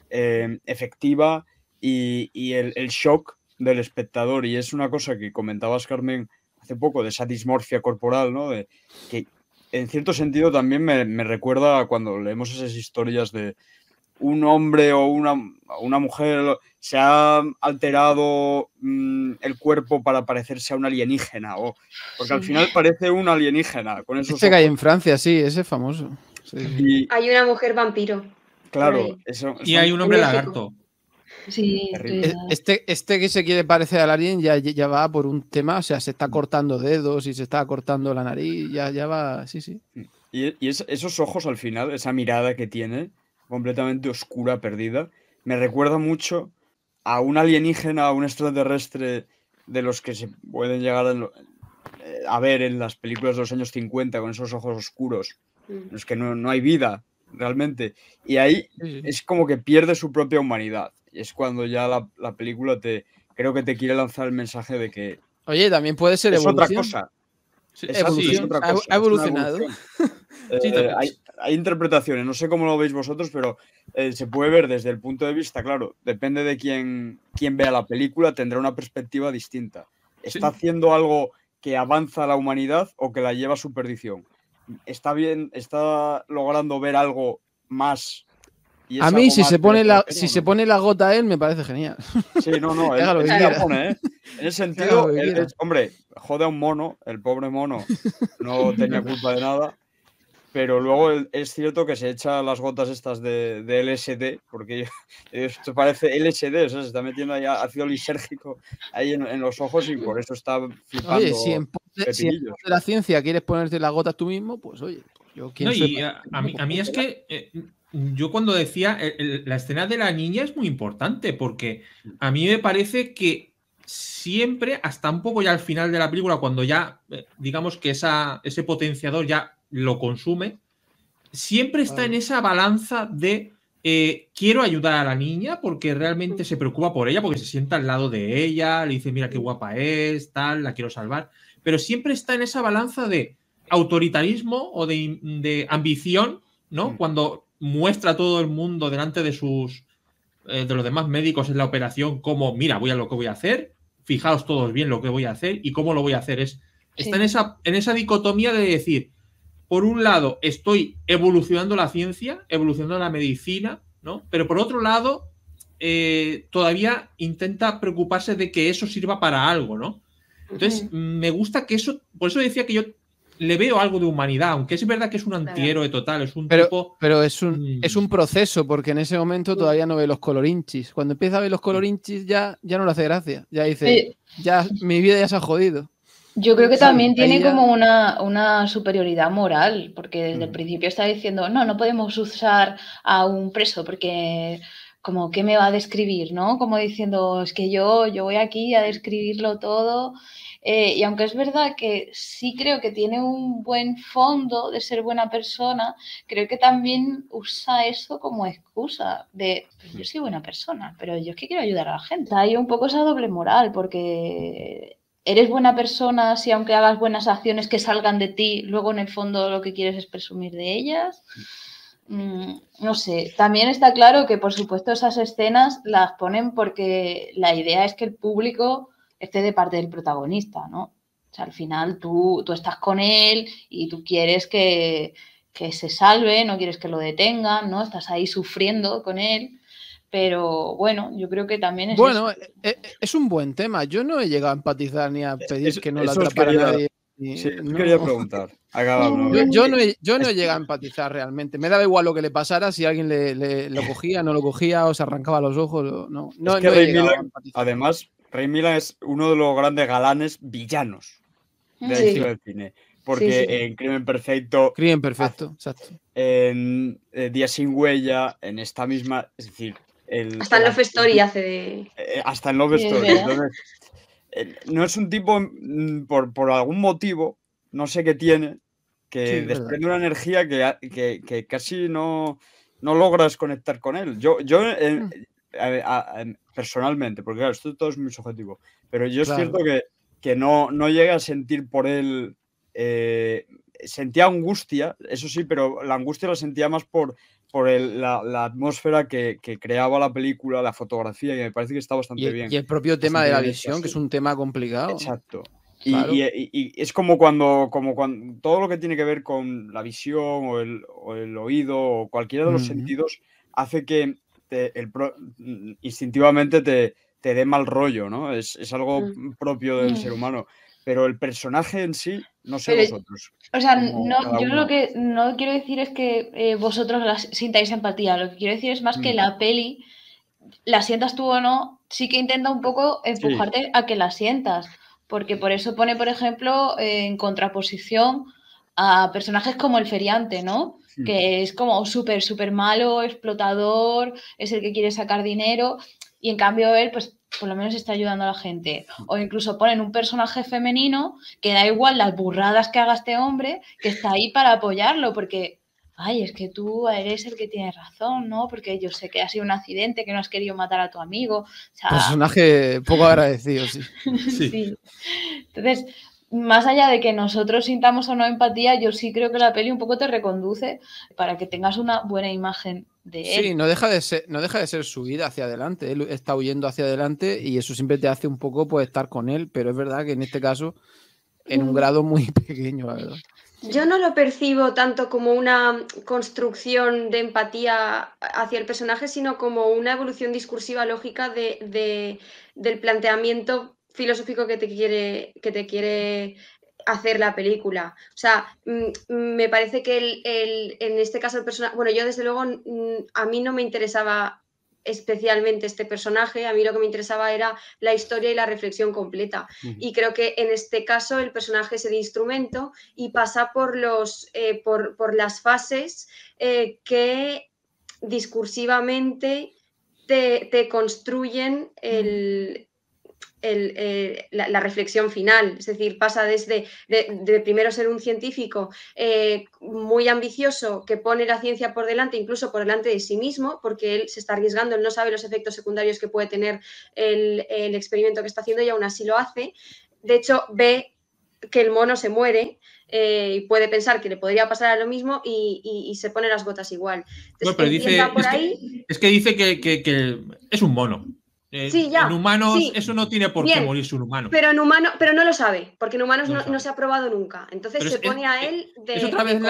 efectiva y el shock del espectador. Y es una cosa que comentabas, Carmen, hace poco, de esa dismorfia corporal, ¿no? Que en cierto sentido también me recuerda a cuando leemos esas historias de un hombre o una mujer se ha alterado el cuerpo para parecerse a un alienígena, porque al final parece un alienígena con esos Este que hay ojos. en Francia, sí, ese es famoso. Sí. Y Hay una mujer vampiro. claro, Y hay un hombre En México. lagarto. Sí, Terrible. Este que se quiere parecer al alien ya va por un tema, o sea, se está cortando dedos y se está cortando la nariz, ya va, sí, sí. Y esos ojos al final, esa mirada que tiene, completamente oscura, perdida, me recuerda mucho a un alienígena, a un extraterrestre de los que se pueden llegar a ver en las películas de los años 50 con esos ojos oscuros, en los que no hay vida realmente. Y ahí Sí. es como que pierde su propia humanidad. Y es cuando ya la película creo que te quiere lanzar el mensaje de que Oye, también puede ser es otra evolución. cosa. Sí, Exacto, sí, es otra cosa, Ha es una evolucionado. evolución. Sí, también. Hay interpretaciones, no sé cómo lo veis vosotros, pero se puede ver desde el punto de vista, claro, depende de quién vea la película, tendrá una perspectiva distinta. ¿Está haciendo algo que avanza a la humanidad o que la lleva a su perdición? ¿Está logrando ver algo más? Y A es mí, algo si más se pone la, perecedero, si ¿no? se pone la gota a él, me parece genial. Sí, no, Haga lo él que la quiera. pone, ¿eh? En ese Que haga sentido, lo que quiera. hombre, jode a un mono, el pobre mono no tenía culpa de nada, pero luego es cierto que se echa las gotas estas de LSD, porque esto parece LSD, o sea, se está metiendo ahí ácido lisérgico ahí en los ojos y por eso está flipando. Oye, si en pos de pepinillos. la ciencia quieres ponerte las gotas tú mismo, pues oye, yo quién No, soy y para- a mí es que yo cuando decía la escena de la niña es muy importante porque a mí me parece que siempre, hasta un poco ya al final de la película, cuando ya digamos que ese potenciador ya lo consume, siempre está en esa balanza de quiero ayudar a la niña porque realmente se preocupa por ella, porque se sienta al lado de ella, le dice mira qué guapa es, tal, la quiero salvar, pero siempre está en esa balanza de autoritarismo o de ambición, ¿no? Cuando muestra a todo el mundo delante de de los demás médicos en la operación como, mira, voy a lo que voy a hacer, fijaos todos bien lo que voy a hacer y cómo lo voy a hacer. Está en esa dicotomía de decir, por un lado, estoy evolucionando la ciencia, evolucionando la medicina, ¿no? Pero por otro lado, todavía intenta preocuparse de que eso sirva para algo, ¿no? Entonces, me gusta que eso, por eso decía que yo le veo algo de humanidad, aunque es verdad que es un antihéroe total, es un tipo... Pero es un proceso, porque en ese momento todavía no ve los colorinchis. Cuando empieza a ver los colorinchis ya no le hace gracia. Ya dice, ya mi vida ya se ha jodido. Yo creo que también tiene como una superioridad moral, porque desde el principio está diciendo, no podemos usar a un preso porque como ¿qué me va a describir? ¿No? Como diciendo, es que yo voy aquí a describirlo todo. Y aunque es verdad que sí creo que tiene un buen fondo de ser buena persona, creo que también usa eso como excusa de, pues yo soy buena persona, pero yo es que quiero ayudar a la gente. Hay un poco esa doble moral, porque eres buena persona si aunque hagas buenas acciones que salgan de ti, luego en el fondo lo que quieres es presumir de ellas. No sé, también está claro que por supuesto esas escenas las ponen porque la idea es que el público esté de parte del protagonista, ¿no? O sea, al final tú estás con él y tú quieres que se salve, no quieres que lo detengan, ¿no? Estás ahí sufriendo con él, pero bueno, yo creo que también es bueno, eso. Es un buen tema. Yo no he llegado a empatizar ni a pedir que no la eso os atrapara quería- nadie. Sí, No. quería preguntar. Yo no he llegado a empatizar realmente. Me daba igual lo que le pasara, si alguien lo cogía, no lo cogía, o se arrancaba los ojos. No Es que he Ray llegado a Milland, empatizar. además, Ray Milland es uno de los grandes galanes villanos de la historia del cine. Porque en Crimen Perfecto, Crimen Perfecto, exacto. en Día sin huella, en esta misma, es decir, hasta en Love Story hace de... hasta en Love Story. Entonces, no es un tipo, por algún motivo, no sé qué tiene, que desprende una energía que casi no logras conectar con él. Yo personalmente, porque claro, esto todo es muy subjetivo, pero yo es cierto que no llegué a sentir por él, sentía angustia, eso sí, pero la angustia la sentía más por la atmósfera que creaba la película, la fotografía, y me parece que está bastante bien. Y el propio tema de la visión, que es un tema complicado. Exacto. Claro. Y es como cuando todo lo que tiene que ver con la visión o el oído o cualquiera de los sentidos hace que instintivamente te dé mal rollo, ¿no? Es algo propio del ser humano. Pero el personaje en sí, no sé vosotros. O sea, yo lo que no quiero decir es que vosotros sintáis empatía. Lo que quiero decir es más que la peli, la sientas tú o no, sí que intenta un poco empujarte a que la sientas. Porque por eso pone, por ejemplo, en contraposición a personajes como el feriante, ¿no? Que es como súper, súper malo, explotador, es el que quiere sacar dinero. Y en cambio él, pues, por lo menos está ayudando a la gente. O incluso ponen un personaje femenino que da igual las burradas que haga este hombre, que está ahí para apoyarlo, porque, ay, es que tú eres el que tiene razón, ¿no? Porque yo sé que ha sido un accidente, que no has querido matar a tu amigo. O sea, personaje poco agradecido, sí. Sí. Entonces, más allá de que nosotros sintamos o no empatía, yo sí creo que la peli un poco te reconduce para que tengas una buena imagen de él. Sí, no deja de ser su vida hacia adelante. Él está huyendo hacia adelante y eso siempre te hace un poco pues estar con él, pero es verdad que en este caso en un grado muy pequeño, la verdad. Yo no lo percibo tanto como una construcción de empatía hacia el personaje, sino como una evolución discursiva lógica del planteamiento filosófico que te quiere hacer la película. O sea, me parece que en este caso el personaje, bueno, yo desde luego a mí no me interesaba especialmente este personaje, a mí lo que me interesaba era la historia y la reflexión completa. Y creo que en este caso el personaje es el instrumento y pasa por las fases que discursivamente te construyen la reflexión final, es decir, pasa desde de primero ser un científico muy ambicioso que pone la ciencia por delante, incluso por delante de sí mismo, porque él se está arriesgando, él no sabe los efectos secundarios que puede tener el experimento que está haciendo y aún así lo hace. De hecho, ve que el mono se muere y puede pensar que le podría pasar a lo mismo y se pone las botas igual. Entonces, bueno, pero dice, por ahí. Es que dice que es un mono. Sí, ya. En humanos Sí. eso no tiene por qué morirse un humano. Pero en humano, pero no lo sabe, porque en humanos no se ha probado nunca. Entonces pero se pone a él de. Es otra vez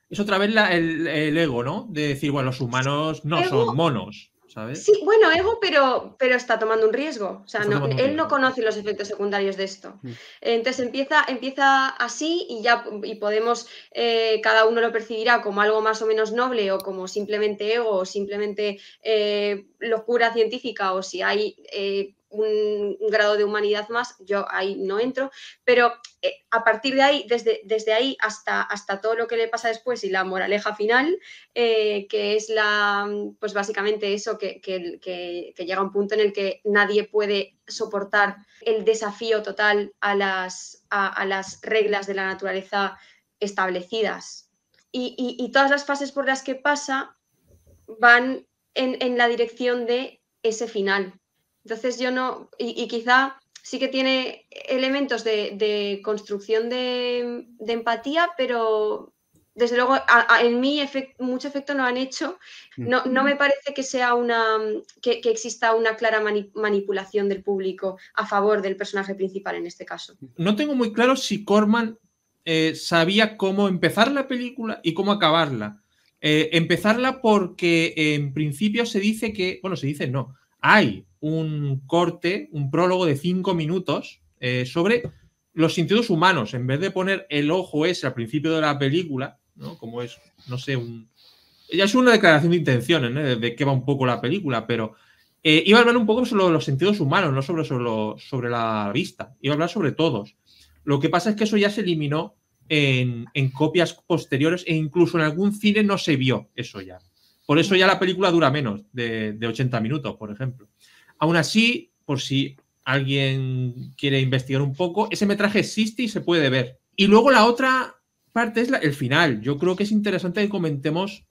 es otra vez el ego, ¿no? De decir, bueno, los humanos no son monos, ¿sabes? Sí, bueno, ego, pero está tomando un riesgo. O sea, él no conoce los efectos secundarios de esto. Entonces empieza así y podemos, cada uno lo percibirá como algo más o menos noble o como simplemente ego o simplemente locura científica o si hay un grado de humanidad más, yo ahí no entro, pero a partir de ahí, desde ahí hasta todo lo que le pasa después y la moraleja final, que es pues básicamente eso, que llega a un punto en el que nadie puede soportar el desafío total a las reglas de la naturaleza establecidas. Y todas las fases por las que pasa van en la dirección de ese final. Entonces yo no, y quizá sí que tiene elementos de construcción de empatía, pero desde luego en mí mucho efecto no han hecho. No me parece que sea que exista una clara manipulación del público a favor del personaje principal en este caso. No tengo muy claro si Corman sabía cómo empezar la película y cómo acabarla. Empezarla porque en principio se dice que, bueno, se dice no, hay un corte, un prólogo de 5 minutos sobre los sentidos humanos. En vez de poner el ojo ese al principio de la película, ¿no? Como es, no sé, ya es una declaración de intenciones, ¿no? De qué va un poco la película, pero iba a hablar un poco sobre los sentidos humanos, no sobre la vista. Iba a hablar sobre todos. Lo que pasa es que eso ya se eliminó en copias posteriores e incluso en algún cine no se vio eso ya. Por eso ya la película dura menos de 80 minutos, por ejemplo. Aún así, por si alguien quiere investigar un poco, ese metraje existe y se puede ver. Y luego la otra parte es el final. Yo creo que es interesante que comentemos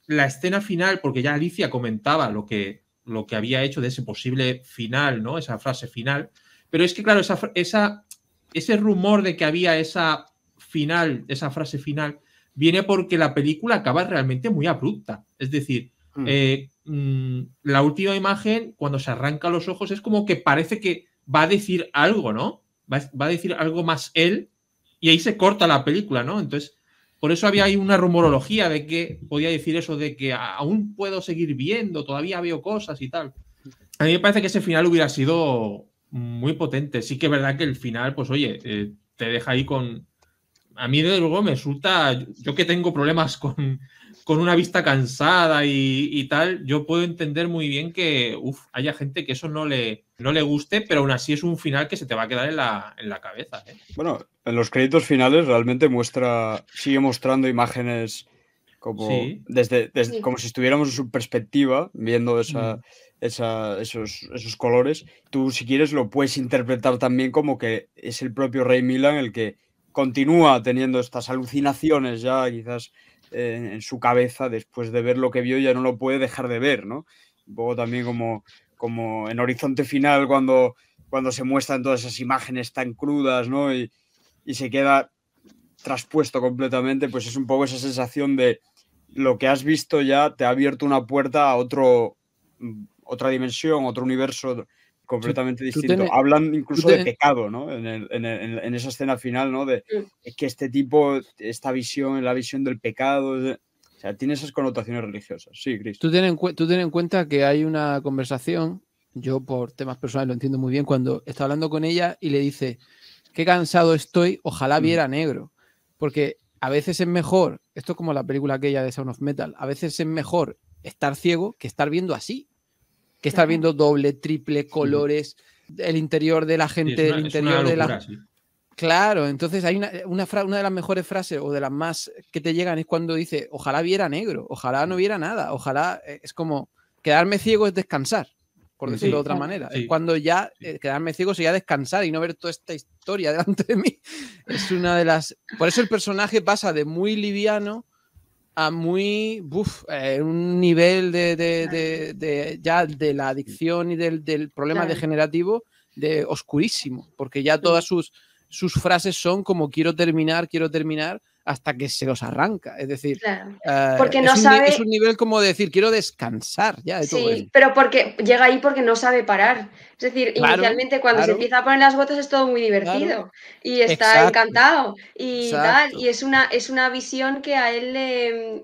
la escena final, porque ya Alicia comentaba lo que había hecho de ese posible final, ¿no? Esa frase final. Pero es que, claro, ese rumor de que había esa frase final, viene porque la película acaba realmente muy abrupta. Es decir, la última imagen, cuando se arranca los ojos, es como que parece que va a decir algo, ¿no? Va a decir algo más él, y ahí se corta la película, ¿no? Entonces, por eso había ahí una rumorología de que podía decir eso de que aún puedo seguir viendo, todavía veo cosas y tal. A mí me parece que ese final hubiera sido muy potente. Sí que es verdad que el final, pues oye, te deja ahí con... A mí, desde luego, me resulta... Yo que tengo problemas con una vista cansada y tal, yo puedo entender muy bien que haya gente que eso no le guste, pero aún así es un final que se te va a quedar en la cabeza, ¿eh? Bueno, en los créditos finales realmente sigue mostrando imágenes como Sí. como si estuviéramos en su perspectiva, viendo esos colores. Tú, si quieres, lo puedes interpretar también como que es el propio Ray Milland el que continúa teniendo estas alucinaciones ya quizás en su cabeza después de ver lo que vio, ya no lo puede dejar de ver, ¿no? Un poco también como en Horizonte Final cuando se muestran todas esas imágenes tan crudas, ¿no? Y se queda traspuesto completamente, pues es un poco esa sensación de lo que has visto ya te ha abierto una puerta a otra dimensión, otro universo completamente distinto. Hablan incluso de pecado, ¿no? En esa escena final, ¿no? De que este tipo, esta visión, la visión del pecado, o sea, tiene esas connotaciones religiosas. Sí, Chris. Tú ten en cuenta que hay una conversación, yo por temas personales lo entiendo muy bien, cuando está hablando con ella y le dice, qué cansado estoy, ojalá viera negro. Porque a veces es mejor, esto es como la película aquella de Sound of Metal, a veces es mejor estar ciego que estar viendo así, que estar viendo doble, triple, colores, el interior de la gente, el interior de la... Sí. Claro, entonces hay una de las mejores frases o de las más que te llegan es cuando dice, ojalá viera negro, ojalá no viera nada, ojalá, es como, quedarme ciego es descansar, por decirlo de otra manera. Es cuando ya quedarme ciego sería descansar y no ver toda esta historia delante de mí. Es una de las... Por eso el personaje pasa de muy liviano a muy... un nivel ya de la adicción y del problema degenerativo de oscurísimo, porque ya todas sus... sus frases son como quiero terminar, hasta que se los arranca. Es decir, claro. Porque no es un nivel como de decir, quiero descansar ya de todo esto. Sí, pero porque llega ahí porque no sabe parar. Es decir, Claro, inicialmente cuando se claro. empieza a poner las botas es todo muy divertido Claro. y está Exacto. encantado y tal. Exacto. Y es una visión que a él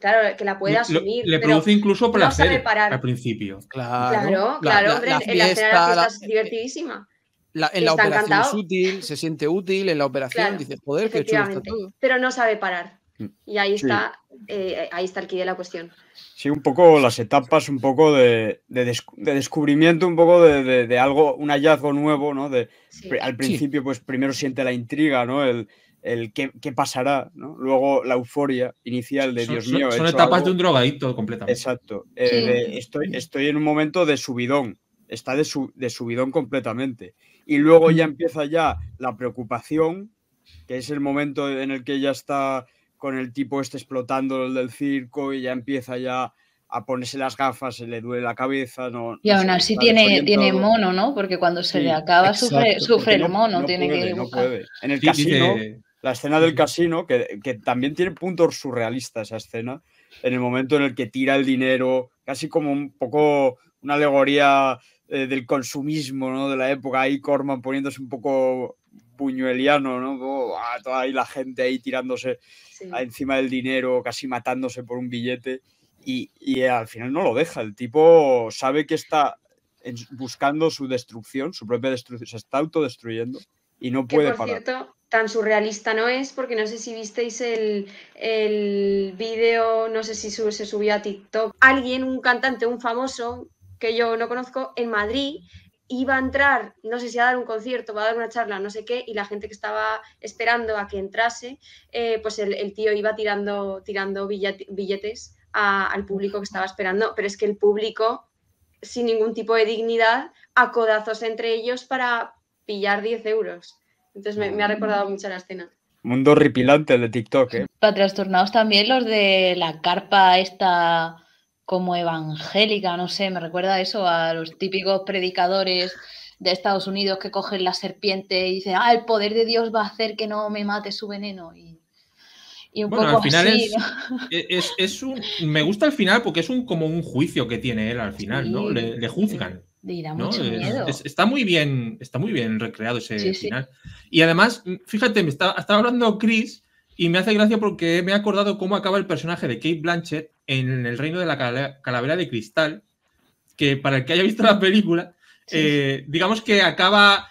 claro, que la puede asumir. Le pero produce incluso no sabe placer parar. al principio. Claro, hombre, en la escena de la fiesta es divertidísima. En la Está operación encantado. es útil, se siente útil en la operación, Claro, dices, joder, qué chulo está efectivamente, todo. pero no sabe parar. Y ahí Sí. está el quid de la cuestión. Sí, un poco las etapas, un poco de descubrimiento, un poco de algo, un hallazgo nuevo, ¿no? Sí. Al principio, pues primero siente la intriga, ¿no? El qué pasará, ¿no? Luego la euforia inicial de Dios mío. Son he hecho etapas algo. de un drogadicto completamente. Exacto. Sí. Estoy en un momento de subidón. Está de subidón completamente. Y luego ya empieza ya la preocupación, que es el momento en el que ya está con el tipo explotando el del circo y ya empieza ya a ponerse las gafas, se le duele la cabeza, Y aún así está tiene desorientado. mono, ¿no? Porque cuando se Sí, le acaba sufre porque el mono, no tiene que no buscar. puede. En el Sí, casino, dice- la escena del casino, que también tiene puntos surrealistas esa escena, en el momento en el que tira el dinero, casi como un poco una alegoría del consumismo, ¿no? De la época, ahí Corman poniéndose un poco buñueliano, ¿no? Toda ahí la gente ahí tirándose encima del dinero, casi matándose por un billete, y al final no lo deja. El tipo sabe que está buscando su destrucción, su propia destrucción, se está autodestruyendo y no puede por parar. cierto, tan surrealista no es, porque no sé si visteis el vídeo, no sé si se subió a TikTok. Alguien, un cantante, un famoso, que yo no conozco, en Madrid, iba a entrar, no sé si a dar un concierto, va a dar una charla, no sé qué, y la gente que estaba esperando a que entrase, pues el tío iba tirando billetes al público que estaba esperando, pero es que el público, sin ningún tipo de dignidad, a codazos entre ellos para pillar 10 euros. Entonces me ha recordado mucho la escena. Mundo horripilante el de TikTok, ¿eh? Para trastornados también los de la carpa esta como evangélica, no sé, me recuerda a eso, a los típicos predicadores de Estados Unidos que cogen la serpiente y dicen, el poder de Dios va a hacer que no me mate su veneno. Y un poco al final así, me gusta el final porque es como un juicio que tiene él al final, Sí, ¿no? Le juzgan. Y da ¿no? mucho miedo. Está muy bien recreado ese Sí. final. Y además, fíjate, estaba hablando Chris y me hace gracia porque me he acordado cómo acaba el personaje de Cate Blanchett en El reino de la calavera de cristal, que para el que haya visto la película, digamos que acaba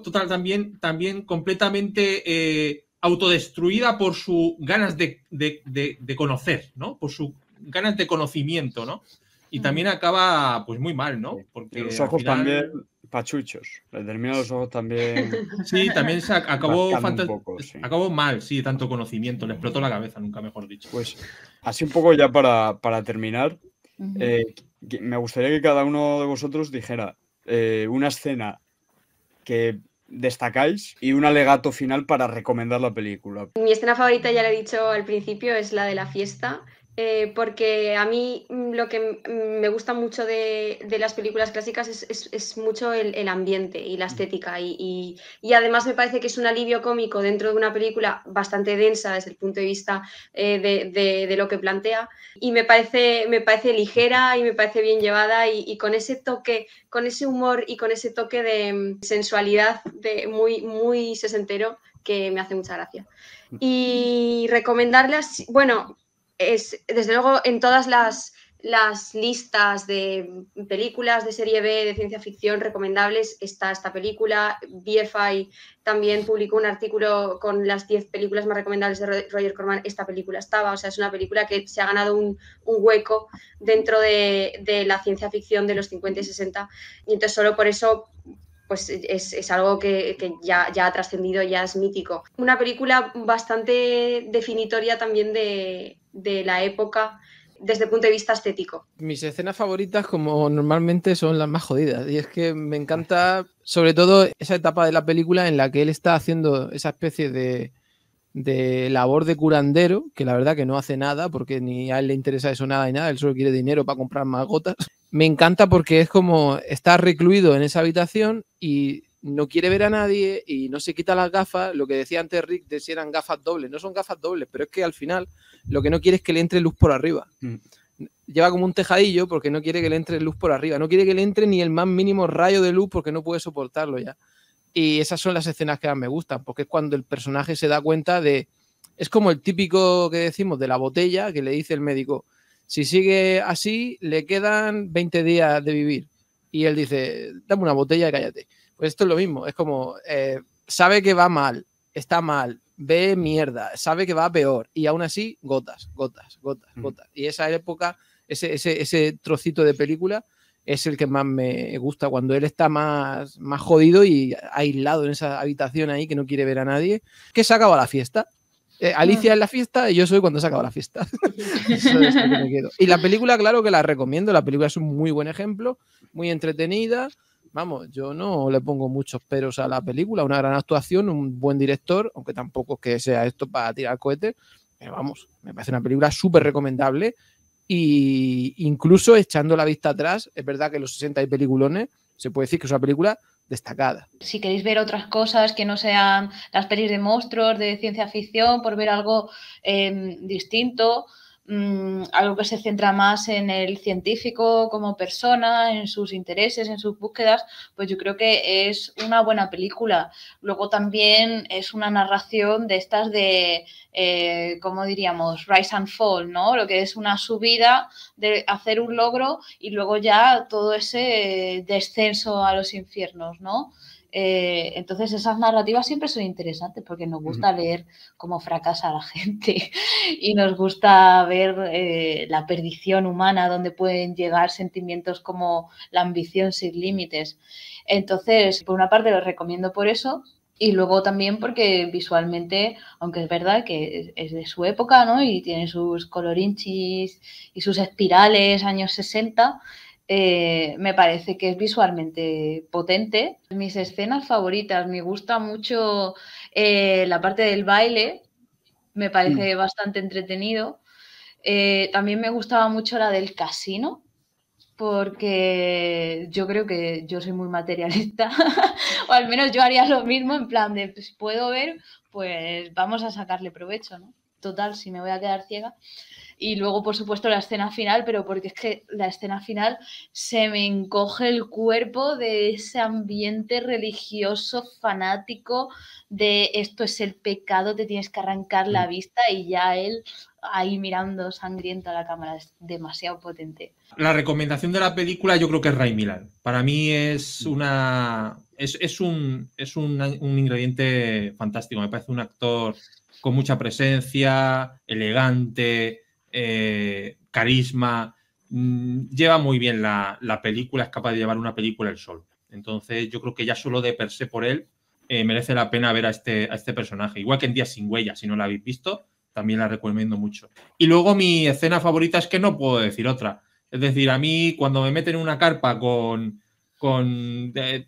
total también completamente autodestruida por sus ganas de conocer, ¿no? Por sus ganas de conocimiento, ¿no? Y también acaba pues muy mal, ¿no? Porque y los ojos al final... también pachuchos. Le terminan los ojos también. Sí, también se acabó sí. Acabó mal, sí, tanto conocimiento. Le explotó la cabeza, nunca mejor dicho. Pues así un poco ya para terminar, me gustaría que cada uno de vosotros dijera una escena que destacáis y un alegato final para recomendar la película. Mi escena favorita, ya lo he dicho al principio, es la de la fiesta, porque a mí lo que me gusta mucho de las películas clásicas es mucho el ambiente y la estética, y además me parece que es un alivio cómico dentro de una película bastante densa desde el punto de vista de lo que plantea, y me parece ligera y me parece bien llevada, y con ese toque, con ese humor y con ese toque de sensualidad muy, muy sesentero, que me hace mucha gracia. Y recomendarlas, bueno, desde luego en todas las listas de películas de serie B de ciencia ficción recomendables está esta película. BFI también publicó un artículo con las 10 películas más recomendables de Roger Corman. Esta película estaba, o sea, es una película que se ha ganado un hueco dentro de la ciencia ficción de los 50 y 60, y entonces solo por eso pues es algo que ya ha trascendido, ya es mítico. Una película bastante definitoria también de la época desde el punto de vista estético. Mis escenas favoritas, como normalmente, son las más jodidas, y es que me encanta sobre todo esa etapa de la película en la que él está haciendo esa especie de labor de curandero, que la verdad que no hace nada, porque ni a él le interesa eso nada y nada, él solo quiere dinero para comprar más gotas. Me encanta porque es como está recluido en esa habitación y no quiere ver a nadie y no se quita las gafas. Lo que decía antes Rick de si eran gafas dobles, no son gafas dobles, pero es que al final lo que no quiere es que le entre luz por arriba. Lleva como un tejadillo porque no quiere que le entre luz por arriba, no quiere que le entre ni el más mínimo rayo de luz porque no puede soportarlo ya. Y esas son las escenas que más me gustan, porque es cuando el personaje se da cuenta de... Es como el típico que decimos de la botella, que le dice el médico, si sigue así, le quedan 20 días de vivir. Y él dice, dame una botella y cállate. Pues esto es lo mismo, es como, sabe que va mal, está mal, ve mierda, sabe que va peor, y aún así, gotas. Y esa época, ese trocito de película es el que más me gusta, cuando él está más jodido y aislado en esa habitación ahí que no quiere ver a nadie, que se acaba la fiesta. Alicia es la fiesta y yo soy cuando se acaba la fiesta. Eso es lo que me quedo. Y la película, claro que la recomiendo, la película es un muy buen ejemplo, muy entretenida. Vamos, yo no le pongo muchos peros a la película, una gran actuación, un buen director, aunque tampoco es que sea esto para tirar cohetes, pero vamos, me parece una película súper recomendable. Y incluso echando la vista atrás, es verdad que en los 60 hay peliculones, se puede decir que es una película destacada. Si queréis ver otras cosas que no sean las pelis de monstruos, de ciencia ficción, por ver algo distinto, algo que se centra más en el científico como persona, en sus intereses, en sus búsquedas, pues yo creo que es una buena película. Luego también es una narración de estas de, ¿cómo diríamos? Rise and Fall, ¿no? Lo que es una subida de hacer un logro y luego ya todo ese descenso a los infiernos, ¿no? Entonces esas narrativas siempre son interesantes porque nos gusta leer cómo fracasa la gente y nos gusta ver la perdición humana, donde pueden llegar sentimientos como la ambición sin límites. Entonces, por una parte lo recomiendo por eso y luego también porque visualmente, aunque es verdad que es de su época, ¿no? Y tiene sus colorinchis y sus espirales años 60, me parece que es visualmente potente. Mis escenas favoritas, me gusta mucho la parte del baile, me parece bastante entretenido. También me gustaba mucho la del casino, porque yo creo que yo soy muy materialista, o al menos yo haría lo mismo, en plan de, pues, puedo ver, pues vamos a sacarle provecho, ¿no? Total, si me voy a quedar ciega. Y luego, por supuesto, la escena final, pero porque es que la escena final se me encoge el cuerpo de ese ambiente religioso, fanático, de esto es el pecado, te tienes que arrancar la vista y ya él ahí mirando sangriento a la cámara, es demasiado potente. La recomendación de la película yo creo que es Ray Milland. Para mí es una es un ingrediente fantástico. Me parece un actor con mucha presencia, elegante, carisma. Lleva muy bien la película, es capaz de llevar una película él solo. Entonces yo creo que ya solo de per se por él merece la pena ver a este personaje. Igual que en Días sin huella, si no la habéis visto, también la recomiendo mucho. Y luego mi escena favorita es que no puedo decir otra. Es decir, a mí cuando me meten en una carpa con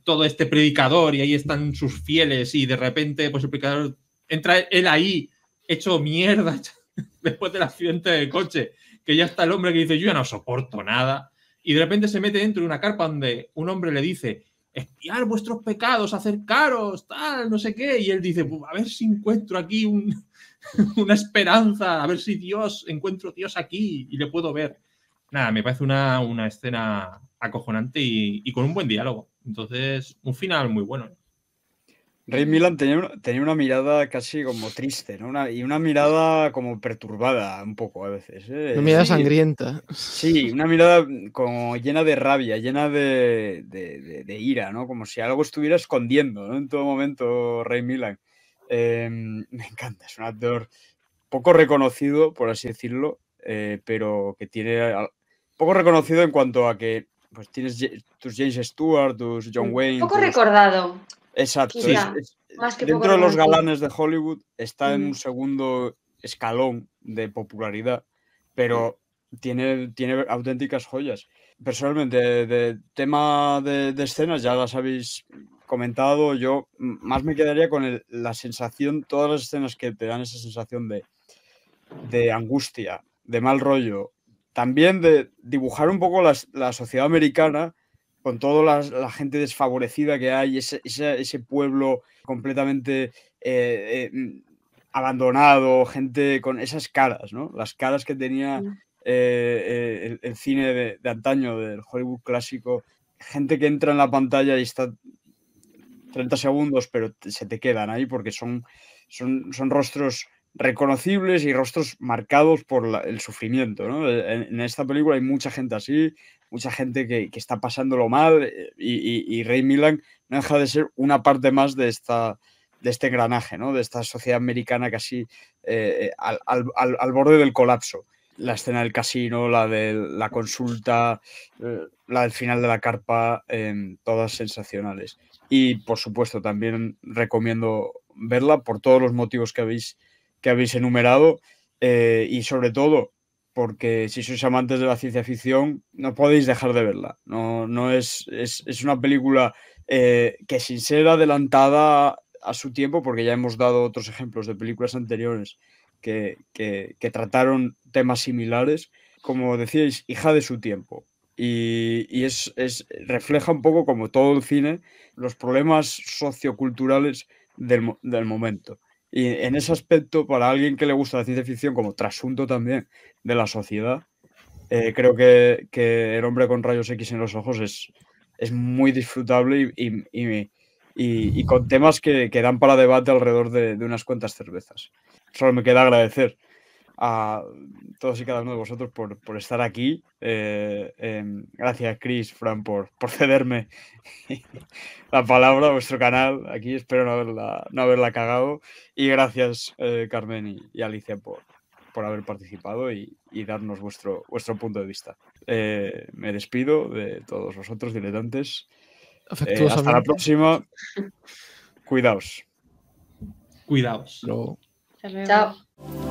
todo este predicador y ahí están sus fieles y de repente pues el predicador entra él ahí hecho mierda después del accidente del coche, que ya está el hombre que dice yo ya no soporto nada y de repente se mete dentro de una carpa donde un hombre le dice espiar vuestros pecados, acercaros, tal, no sé qué, y él dice pues, a ver si encuentro aquí una esperanza, a ver si encuentro Dios aquí y le puedo ver. Nada, me parece una escena acojonante y con un buen diálogo. Entonces, un final muy bueno. Ray Milland tenía una mirada casi como triste, ¿no? Y una mirada como perturbada un poco a veces. Una mirada sangrienta. Sí, una mirada como llena de rabia, llena de ira, ¿no? Como si algo estuviera escondiendo, ¿no? En todo momento Ray Milland. Me encanta, es un actor poco reconocido, por así decirlo, pero que tiene poco reconocido en cuanto a que pues tienes tus James Stewart, tus John Wayne. Poco recordado. Exacto. Más que dentro de los galanes de Hollywood está en un segundo escalón de popularidad, pero tiene auténticas joyas. Personalmente, de tema de escenas, ya las habéis comentado, yo más me quedaría con la sensación, todas las escenas que te dan esa sensación de angustia, de mal rollo, también de dibujar un poco la sociedad americana, con toda la gente desfavorecida que hay, ese pueblo completamente abandonado, gente con esas caras, ¿no? Las caras que tenía el cine de antaño, del Hollywood clásico, gente que entra en la pantalla y está 30 segundos, pero se te quedan ahí porque son rostros reconocibles y rostros marcados por el sufrimiento, ¿no? En esta película hay mucha gente así, mucha gente que está pasándolo mal, y Ray Milland no deja de ser una parte más de este engranaje, ¿no? De esta sociedad americana casi al borde del colapso. La escena del casino, la de la consulta, la del final de la carpa, todas sensacionales. Y por supuesto también recomiendo verla por todos los motivos que habéis enumerado, y sobre todo porque si sois amantes de la ciencia ficción no podéis dejar de verla. No es una película que, sin ser adelantada a su tiempo, porque ya hemos dado otros ejemplos de películas anteriores que trataron temas similares, como decíais, hija de su tiempo. Y refleja un poco, como todo el cine, los problemas socioculturales del momento. Y en ese aspecto, para alguien que le gusta la ciencia ficción como trasunto también de la sociedad, creo que El hombre con rayos X en los ojos es muy disfrutable y con temas que dan para debate alrededor de unas cuantas cervezas. Solo me queda agradecer a todos y cada uno de vosotros por estar aquí. Gracias, Chris, Fran, por cederme la palabra a vuestro canal. Aquí espero no haberla cagado. Y gracias, Carmen y Alicia, por haber participado y darnos vuestro punto de vista. Me despido de todos vosotros, diletantes. Hasta la próxima. Cuidaos. Cuidaos. Hasta luego. Chao.